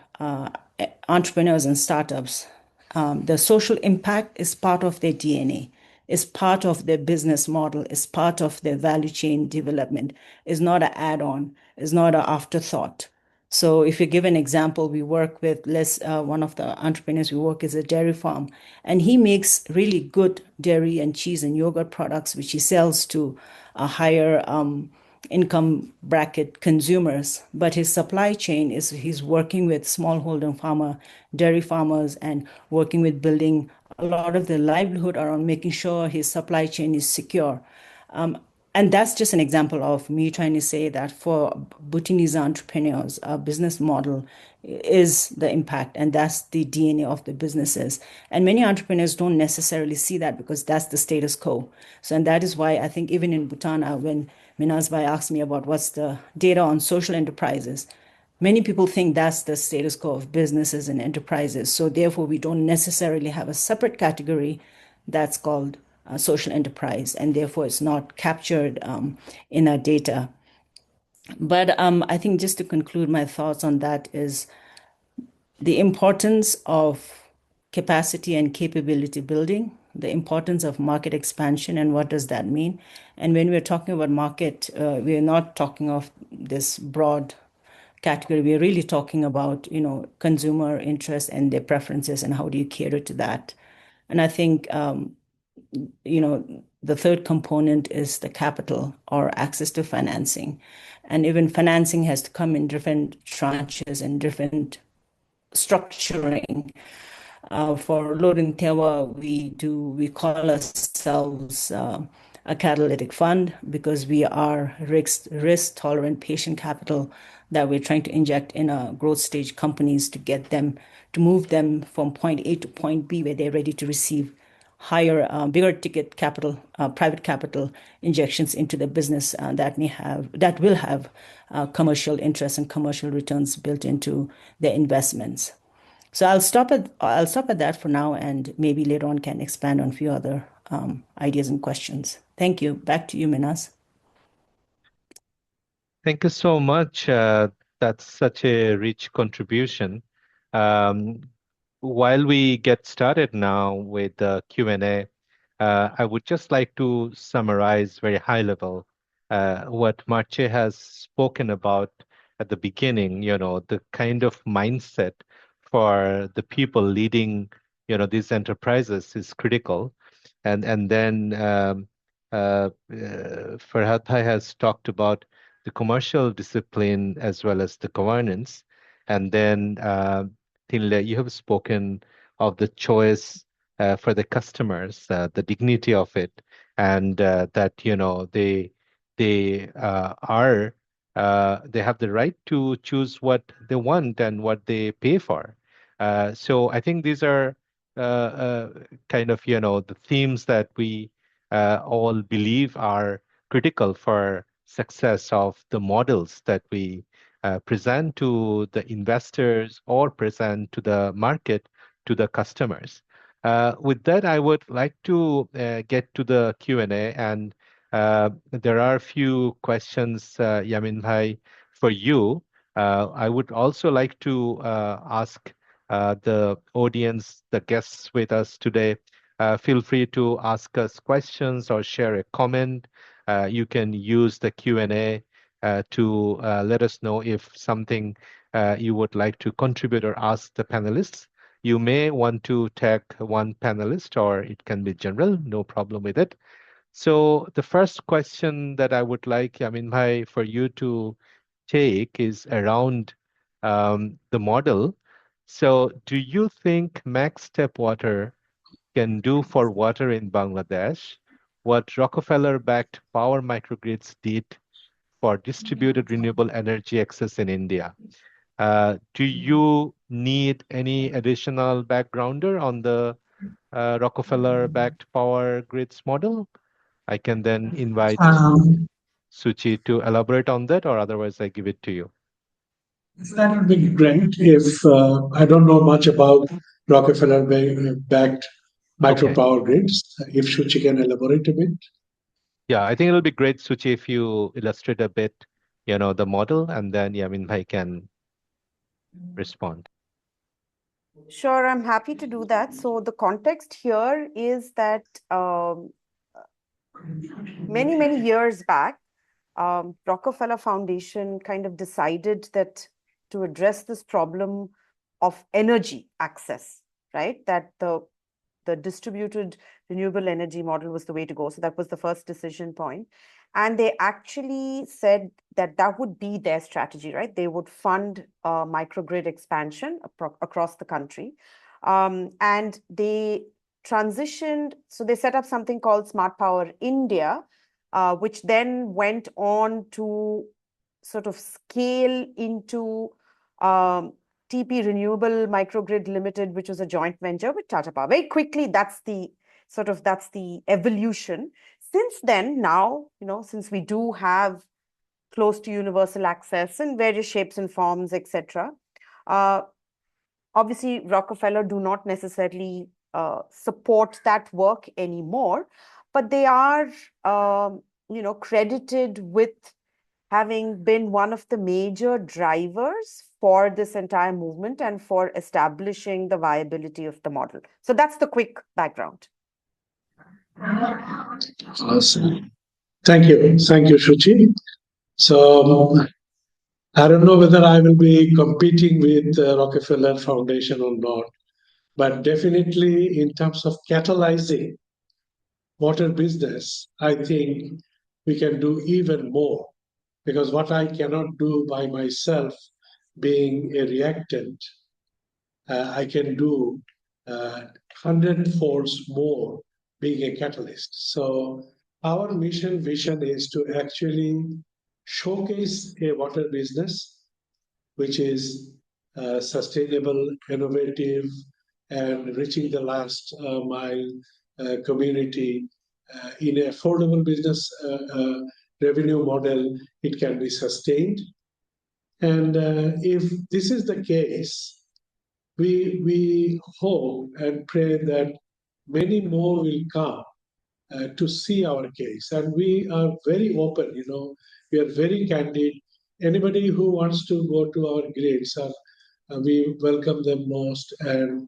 entrepreneurs and startups, the social impact is part of their DNA, is part of their business model, is part of their value chain development, is not an add-on, is not an afterthought. So if you give an example, we work with one of the entrepreneurs we work is a dairy farm, and he makes really good dairy and cheese and yogurt products, which he sells to a higher income bracket consumers. But his supply chain is he's working with smallholder dairy farmers, and working with building a lot of the livelihood around making sure his supply chain is secure. And that's just an example of me trying to say that for Bhutanese entrepreneurs, our business model is the impact, and that's the DNA of the businesses. And many entrepreneurs don't necessarily see that because that's the status quo. So, and that is why I think even in Bhutan, when Minaz Bhai asked me about what's the data on social enterprises, many people think that's the status quo of businesses and enterprises. So therefore, we don't necessarily have a separate category that's called social enterprise, and therefore it's not captured in our data. But I think just to conclude my thoughts on that is the importance of capacity and capability building, the importance of market expansion, and what does that mean? And when we're talking about market, we're not talking of this broad category. We're really talking about, consumer interest and their preferences, and how do you cater to that? And I think the third component is the capital or access to financing. And even financing has to come in different tranches and different structuring. For Lord and Tewa, we call ourselves a catalytic fund because we are risk tolerant patient capital that we're trying to inject in a growth stage companies to get them to move them from point A to point B, where they're ready to receive higher, bigger ticket capital, private capital injections into the business that will have commercial interest and commercial returns built into their investments. So I'll stop at that for now, and maybe later on can expand on a few other ideas and questions. Thank you. Back to you, Minas. Thank you so much. That's such a rich contribution. While we get started now with the Q&A, I would just like to summarize very high level what Marche has spoken about at the beginning, the kind of mindset for the people leading, these enterprises is critical. And then Farhad Bhai has talked about the commercial discipline as well as the governance. And then Tinle, you have spoken of the choice for the customers, the dignity of it, and that they have the right to choose what they want and what they pay for. So I think these are kind of the themes that we all believe are critical for success of the models that we present to the investors or present to the market, to the customers. With that, I would like to get to the Q&A, and there are a few questions, Yamin Bhai, for you. I would also like to ask the audience, the guests with us today, feel free to ask us questions or share a comment. You can use the Q&A to let us know if something you would like to contribute or ask the panelists. You may want to tag one panelist, or it can be general, no problem with it. So the first question that I would like, Yamin Bhai, for you to take is around the model. So do you think Max TapWater can do for water in Bangladesh what Rockefeller-backed power microgrids did for distributed renewable energy access in India? Do you need any additional backgrounder on the Rockefeller-backed power grids model? I can then invite Suchi to elaborate on that, or otherwise I give it to you. That would be great. If I don't know much about Rockefeller-backed micro power grids, if Shuchi can elaborate a bit. Yeah, I think it'll be great, Suchi, if you illustrate a bit, the model, and then Yamin Bhai can respond. Sure, I'm happy to do that. So the context here is that many, many years back, Rockefeller Foundation kind of decided that to address this problem of energy access, right, that the distributed renewable energy model was the way to go. So that was the first decision point. And they actually said that that would be their strategy, right? They would fund microgrid expansion across the country. And they transitioned, so they set up something called Smart Power India, which then went on to sort of scale into TP Renewable Microgrid Limited, which was a joint venture with Tata Power. Very quickly, that's the evolution. Since then, now, since we do have close to universal access in various shapes and forms, etc., obviously Rockefeller do not necessarily support that work anymore, but they are, credited with having been one of the major drivers for this entire movement and for establishing the viability of the model. So that's the quick background. Awesome. Thank you. Thank you, Shuchi. So I don't know whether I will be competing with Rockefeller Foundation or not, but definitely in terms of catalyzing water business, I think we can do even more, because what I cannot do by myself, being a reactant, I can do 100-fold more being a catalyst. So our mission vision is to actually showcase a water business which is sustainable, innovative, and reaching the last mile community in an affordable business revenue model. It can be sustained. And if this is the case, we hope and pray that many more will come to see our case. And we are very open, we are very candid. Anybody who wants to go to our grids, we welcome them most and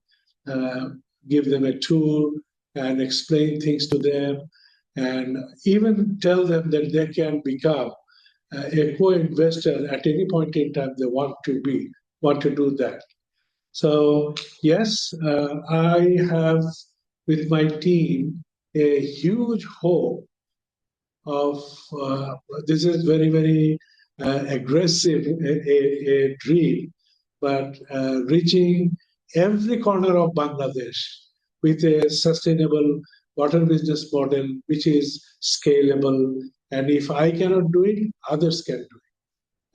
give them a tour and explain things to them, and even tell them that they can become a co-investor at any point in time they want to do that. So yes, I have with my team a huge hope of this is very, very aggressive a dream, but reaching every corner of Bangladesh with a sustainable water business model which is scalable. And if I cannot do it, others can do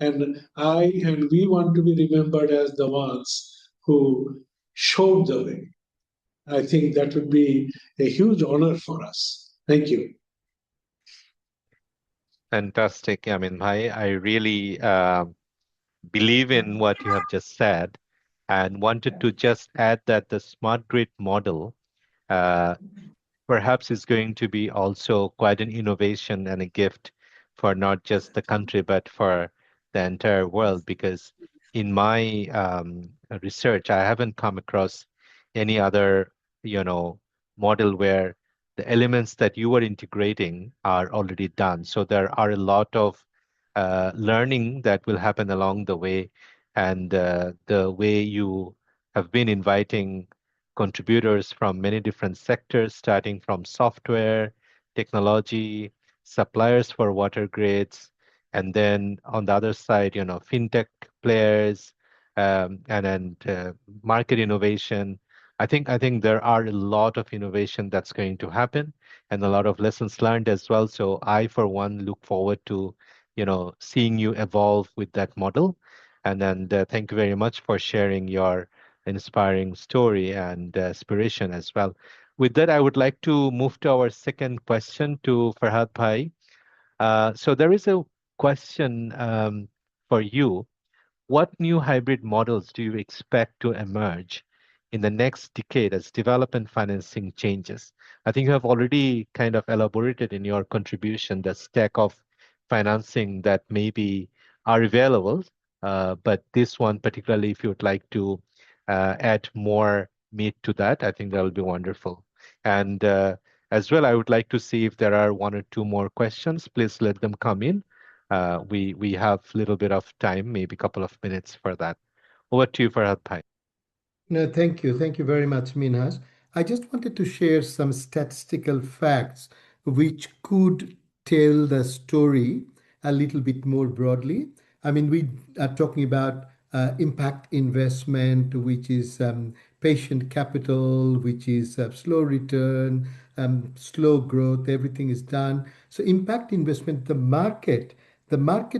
it. And we want to be remembered as the ones who showed the way. I think that would be a huge honor for us. Thank you. Fantastic. I mean, I really believe in what you have just said and wanted to just add that the smart grid model uh, perhaps is going to be also quite an innovation and a gift for not just the country, but for the entire world. Because in my research, I haven't come across any other, model where the elements that you are integrating are already done. So there are a lot of learning that will happen along the way, and the way you have been inviting contributors from many different sectors, starting from software, technology, suppliers for water grids, and then on the other side, fintech players, and market innovation. I think there are a lot of innovation that's going to happen, and a lot of lessons learned as well. So I, for one, look forward to, seeing you evolve with that model. And then thank you very much for sharing your inspiring story and aspiration as well. With that, I would like to move to our second question to Farhad Bhai. So there is a question for you. What new hybrid models do you expect to emerge in the next decade as development financing changes? I think you have already kind of elaborated in your contribution the stack of financing that maybe are available, but this one particularly, if you would like to add more meat to that, I think that will be wonderful. And as well, I would like to see if there are one or two more questions. Please let them come in. We have a little bit of time, maybe a couple of minutes for that. Over to you, Farhad Bhai. No, thank you. Thank you very much, Minhas. I just wanted to share some statistical facts which could tell the story a little bit more broadly. I mean, we are talking about impact investment, which is patient capital, which is slow return, slow growth, everything is done. So, impact investment, the market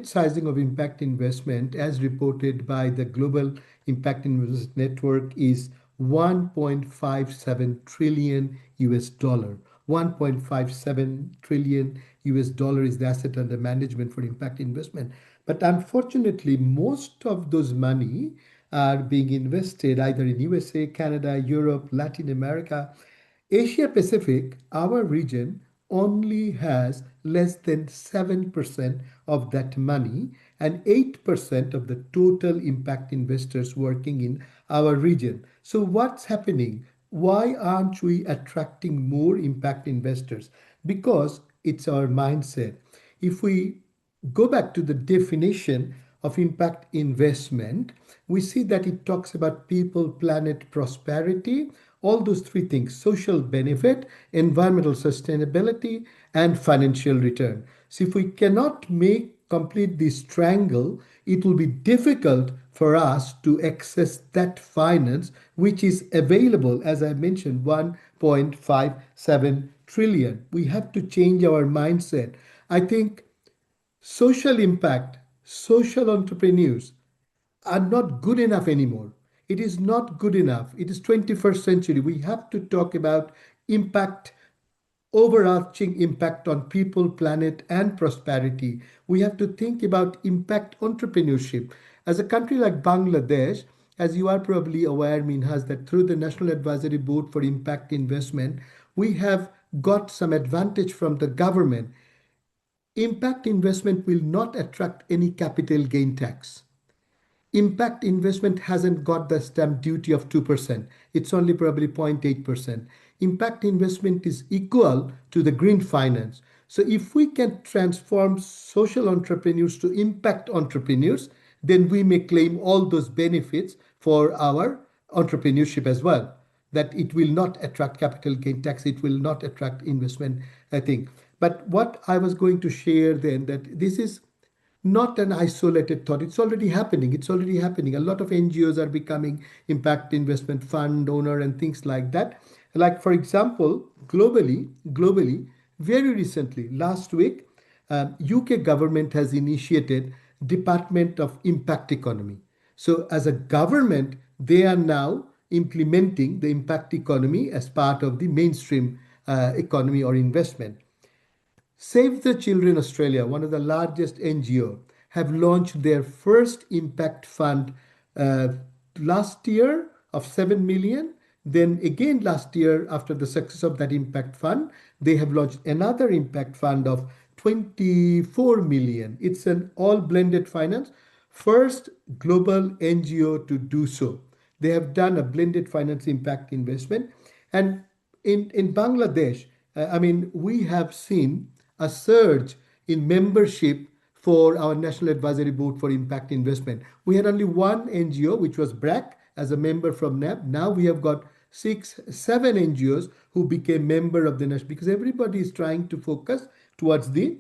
sizing of impact investment, as reported by the Global Impact Investment Network, is 1.57 trillion US dollar. 1.57 trillion US dollar is the asset under management for impact investment. But unfortunately, most of those money are being invested either in USA, Canada, Europe, Latin America. Asia Pacific, our region, only has less than 7% of that money and 8% of the total impact investors working in our region. So, what's happening? Why aren't we attracting more impact investors? Because it's our mindset. If we go back to the definition of impact investment, we see that it talks about people, planet, prosperity, all those three things: social benefit, environmental sustainability, and financial return. So, if we cannot complete this triangle, it will be difficult for us to access that finance, which is available, as I mentioned, 1.57 trillion. We have to change our mindset. I think social impact, social entrepreneurs are not good enough anymore. It is not good enough. It is 21st century. We have to talk about impact, overarching impact on people, planet, and prosperity. We have to think about impact entrepreneurship. As a country like Bangladesh, as you are probably aware, Minhas, that through the National Advisory Board for Impact Investment, we have got some advantage from the government. Impact investment will not attract any capital gain tax. Impact investment hasn't got the stamp duty of 2%. It's only probably 0.8%. Impact investment is equal to the green finance. So if we can transform social entrepreneurs to impact entrepreneurs, then we may claim all those benefits for our entrepreneurship as well. That it will not attract capital gain tax, it will not attract investment, I think. But what I was going to share then, that this is not an isolated thought. It's already happening. It's already happening. A lot of NGOs are becoming impact investment fund owner and things like that. Like, for example, globally, very recently, last week, UK government has initiated Department of Impact Economy. So as a government, they are now implementing the impact economy as part of the mainstream economy or investment. Save the Children Australia, one of the largest NGO, have launched their first impact fund last year of 7 million. Then again last year, after the success of that impact fund, they have launched another impact fund of 24 million. It's an all blended finance, first global NGO to do so. They have done a blended finance impact investment. And in Bangladesh, we have seen a surge in membership for our National Advisory Board for Impact Investment. We had only one NGO, which was BRAC, as a member from NAB. Now we have got 6, 7 NGOs who became member of the national, because everybody is trying to focus towards the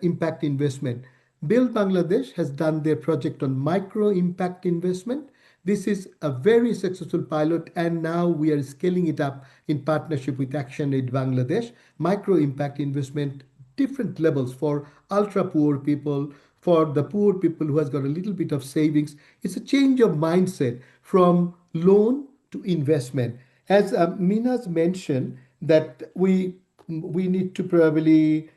impact investment. Build Bangladesh has done their project on micro impact investment. This is a very successful pilot, and now we are scaling it up in partnership with ActionAid Bangladesh. Micro impact investment, different levels for ultra poor people, for the poor people who has got a little bit of savings. It's a change of mindset from loan to investment. As Mina's mentioned, that we need to probably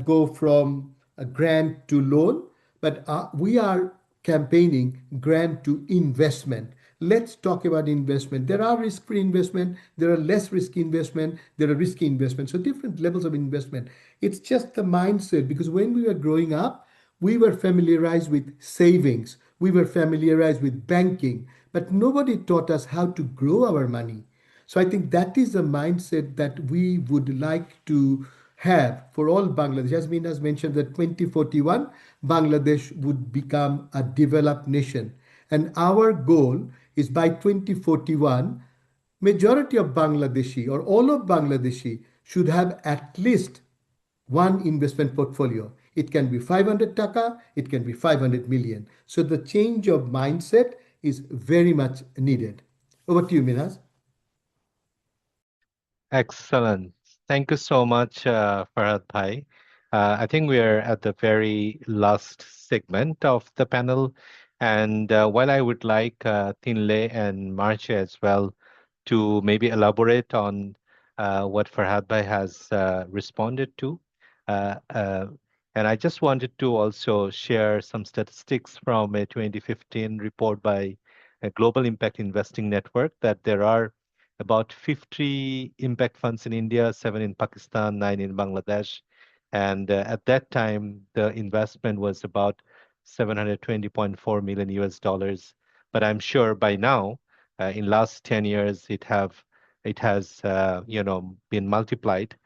go from a grant to loan, but we are campaigning grant to investment. Let's talk about investment. There are risk-free investment, there are less risky investment, there are risky investment. So different levels of investment. It's just the mindset, because when we were growing up, we were familiarized with savings, we were familiarized with banking, but nobody taught us how to grow our money. So I think that is a mindset that we would like to have for all Bangladesh. As Mina has mentioned, that 2041, Bangladesh would become a developed nation. And our goal is by 2041, majority of Bangladeshi or all of Bangladeshi should have at least one investment portfolio. It can be 500 taka, it can be 500 million. So the change of mindset is very much needed. Over to you, Minaz. Excellent. Thank you so much, Farhad Bhai. I think we are at the very last segment of the panel. And while I would like Tinle and Marche as well to maybe elaborate on what Farhad Bhai has responded to. And I just wanted to also share some statistics from a 2015 report by a Global Impact Investing Network, that there are about 50 impact funds in India, 7 in Pakistan, 9 in Bangladesh. And at that time, the investment was about 720.4 million US dollars. But I'm sure by now, in last 10 years, it has been multiplied.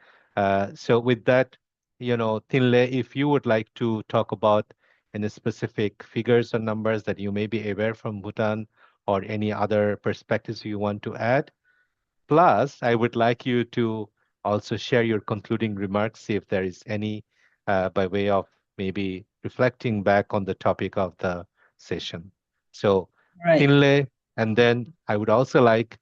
So with that, Tinle, if you would like to talk about any specific figures or numbers that you may be aware from Bhutan, or any other perspectives you want to add. Plus, I would like you to also share your concluding remarks, if there is any, by way of maybe reflecting back on the topic of the session. So, Right. Tinle, and then I would also like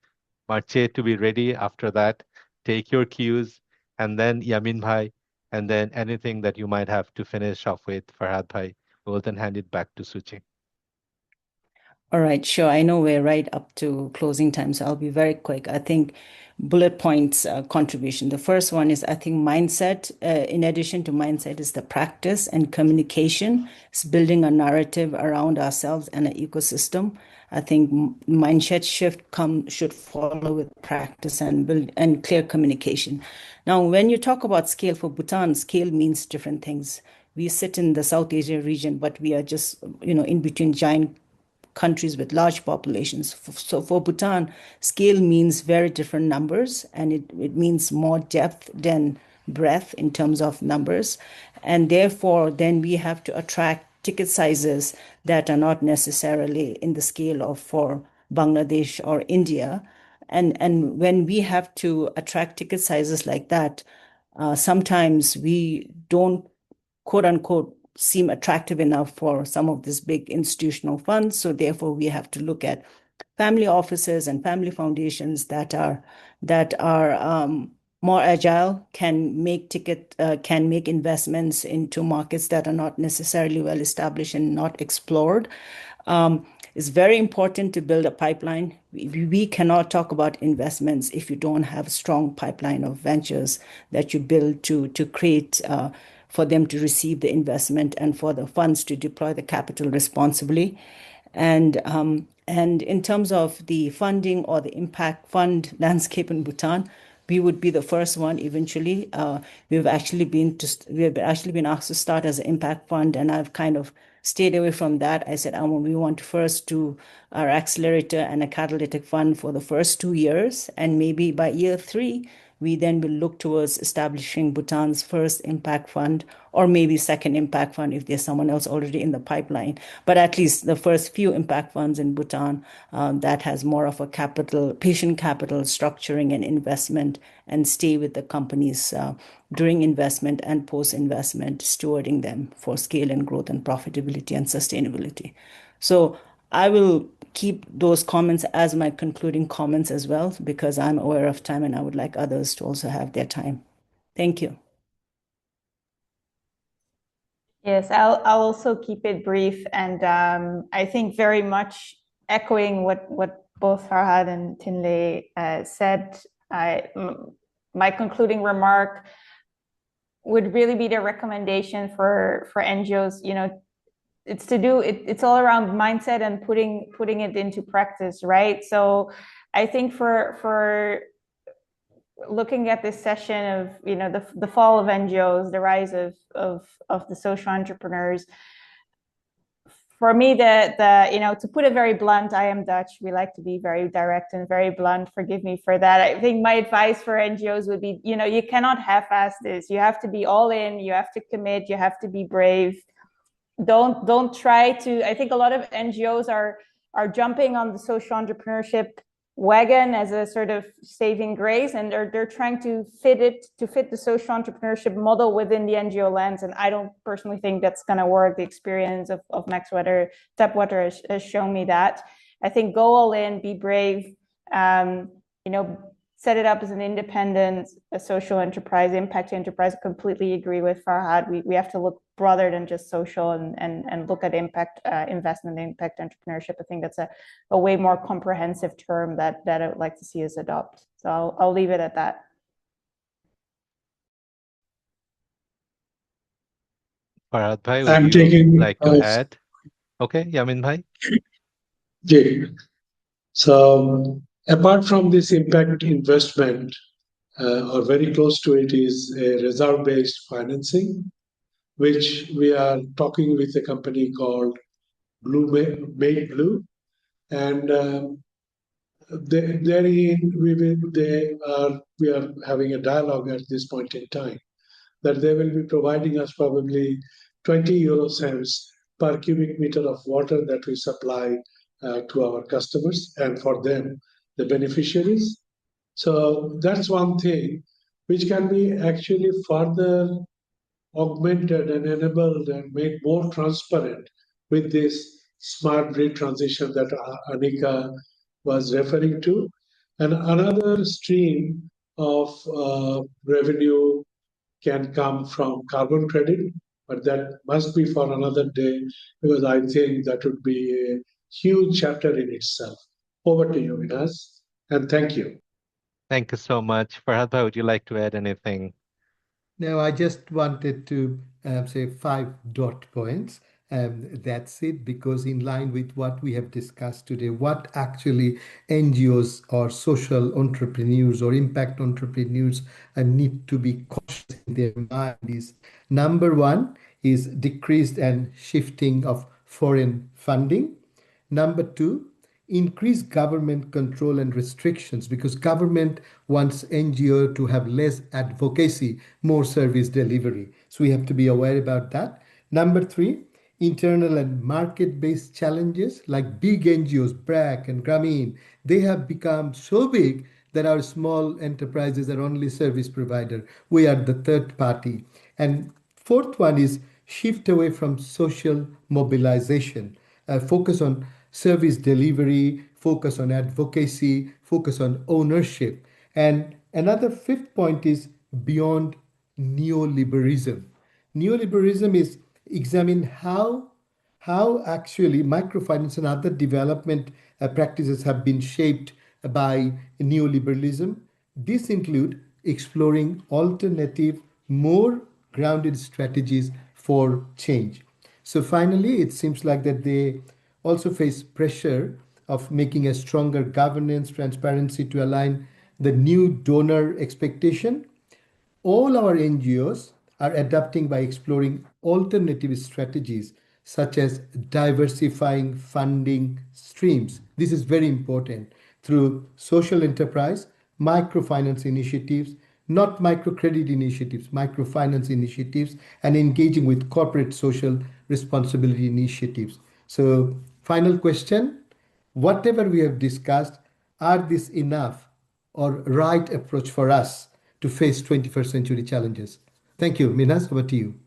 Marche to be ready after that. Take your cues, and then Yamin Bhai, and then anything that you might have to finish off with, Farhad Bhai. We will then hand it back to Suchi. All right, sure. I know we're right up to closing time, so I'll be very quick. I think bullet points contribution. The first one is, I think, mindset. In addition to mindset, is the practice and communication. It's building a narrative around ourselves and an ecosystem. I think mindset shift should follow with practice and clear communication. Now, when you talk about scale for Bhutan, scale means different things. We sit in the South Asia region, but we are just, in between giant countries with large populations. So for Bhutan, scale means very different numbers, and it means more depth than breadth in terms of numbers. And therefore, then we have to attract ticket sizes that are not necessarily in the scale of for Bangladesh or India. And when we have to attract ticket sizes like that, sometimes we don't, quote unquote, seem attractive enough for some of these big institutional funds. So therefore, we have to look at family offices and family foundations that are more agile, can make investments into markets that are not necessarily well established and not explored. It's very important to build a pipeline. We cannot talk about investments if you don't have a strong pipeline of ventures that you build to create for them to receive the investment and for the funds to deploy the capital responsibly. And in terms of the funding or the impact fund landscape in Bhutan, we would be the first one eventually. We've actually been asked to start as an impact fund, and I've kind of stayed away from that. I said, we want to first do our accelerator and a catalytic fund for the first 2 years, and maybe by year 3, we then will look towards establishing Bhutan's first impact fund, or maybe second impact fund if there's someone else already in the pipeline. But at least the first few impact funds in Bhutan that has more of a patient capital structuring and investment, and stay with the companies during investment and post-investment, stewarding them for scale and growth and profitability and sustainability. So I will keep those comments as my concluding comments as well, because I'm aware of time and I would like others to also have their time. Thank you. Yes, I'll also keep it brief, and I think very much echoing what both Farhad and Tinley said. My concluding remark would really be the recommendation for NGOs. It's all around mindset and putting it into practice, right? So I think for looking at this session of the fall of NGOs, the rise of the social entrepreneurs, for me, to put it very blunt, I am Dutch. We like to be very direct and very blunt. Forgive me for that. I think my advice for NGOs would be, you cannot half-ass this. You have to be all in. You have to commit. You have to be brave. Don't try to. I think a lot of NGOs are jumping on the social entrepreneurship wagon as a sort of saving grace, and they're trying to fit the social entrepreneurship model within the NGO lens. And I don't personally think that's going to work. The experience of TapWater has shown me that. I think go all in, be brave, set it up as an independent, a social enterprise, impact enterprise. Completely agree with Farhad. We have to look broader than just social and look at impact investment, impact entrepreneurship. I think that's a way more comprehensive term that I would like to see us adopt. So I'll leave it at that. Farhad Bhai, I'm would you taking like to add? Okay, Yamin Bhai. Yeah. So apart from this impact investment, or very close to it, is a reserve-based financing, which we are talking with a company called Made Blue, and we are having a dialogue at this point in time that they will be providing us probably 20 euro cents per cubic meter of water that we supply to our customers, and for them, the beneficiaries. So that's one thing which can be actually further augmented and enabled and made more transparent with this smart grid transition that Anika was referring to. And another stream of revenue can come from carbon credit, but that must be for another day, because I think that would be a huge chapter in itself. Over to you, Vinas, and thank you. Thank you so much. Farhad Bhai, would you like to add anything? No, I just wanted to say 5 dot points. That's it, because in line with what we have discussed today, what actually NGOs or social entrepreneurs or impact entrepreneurs need to be cautious in their mind is, number one is decreased and shifting of foreign funding. Number two, increase government control and restrictions, because government wants NGO to have less advocacy, more service delivery. So we have to be aware about that. Number three, internal and market-based challenges like big NGOs, BRAC and Grameen, they have become so big that our small enterprises are only service provider. We are the third party. And fourth one is shift away from social mobilization, focus on service delivery, focus on advocacy, focus on ownership. And another fifth point is beyond neoliberalism. Neoliberalism is examine how actually microfinance and other development practices have been shaped by neoliberalism. This include exploring alternative, more grounded strategies for change. So finally, it seems like that they also face pressure of making a stronger governance, transparency to align the new donor expectation. All our NGOs are adapting by exploring alternative strategies such as diversifying funding streams. This is very important through social enterprise, microfinance initiatives, not microcredit initiatives, microfinance initiatives, and engaging with corporate social responsibility initiatives. So, final question, whatever we have discussed, are this enough or right approach for us to face 21st century challenges? Thank you. Minas, over to you.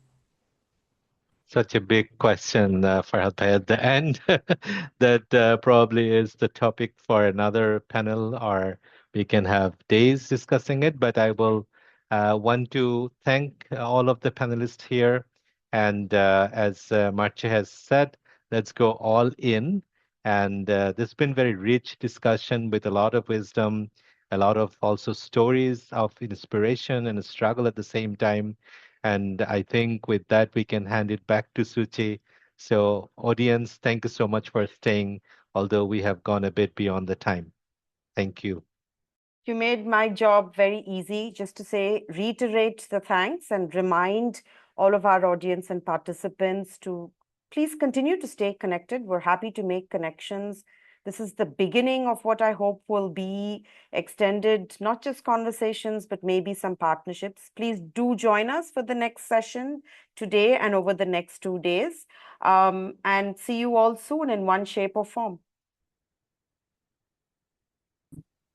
Such a big question, Farhad Bhai, at the end. That probably is the topic for another panel, or we can have days discussing it. But I will want to thank all of the panelists here. And as Marche has said, let's go all in. And this has been very rich discussion with a lot of wisdom, a lot of also stories of inspiration and struggle at the same time. And I think with that, we can hand it back to Suchi. So audience, thank you so much for staying, although we have gone a bit beyond the time. Thank you. You made my job very easy, just to say, reiterate the thanks and remind all of our audience and participants to please continue to stay connected. We're happy to make connections. This is the beginning of what I hope will be extended, not just conversations, but maybe some partnerships. Please do join us for the next session today and over the next 2 days. And see you all soon in one shape or form.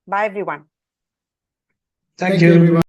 Bye, everyone. Thank you, everyone.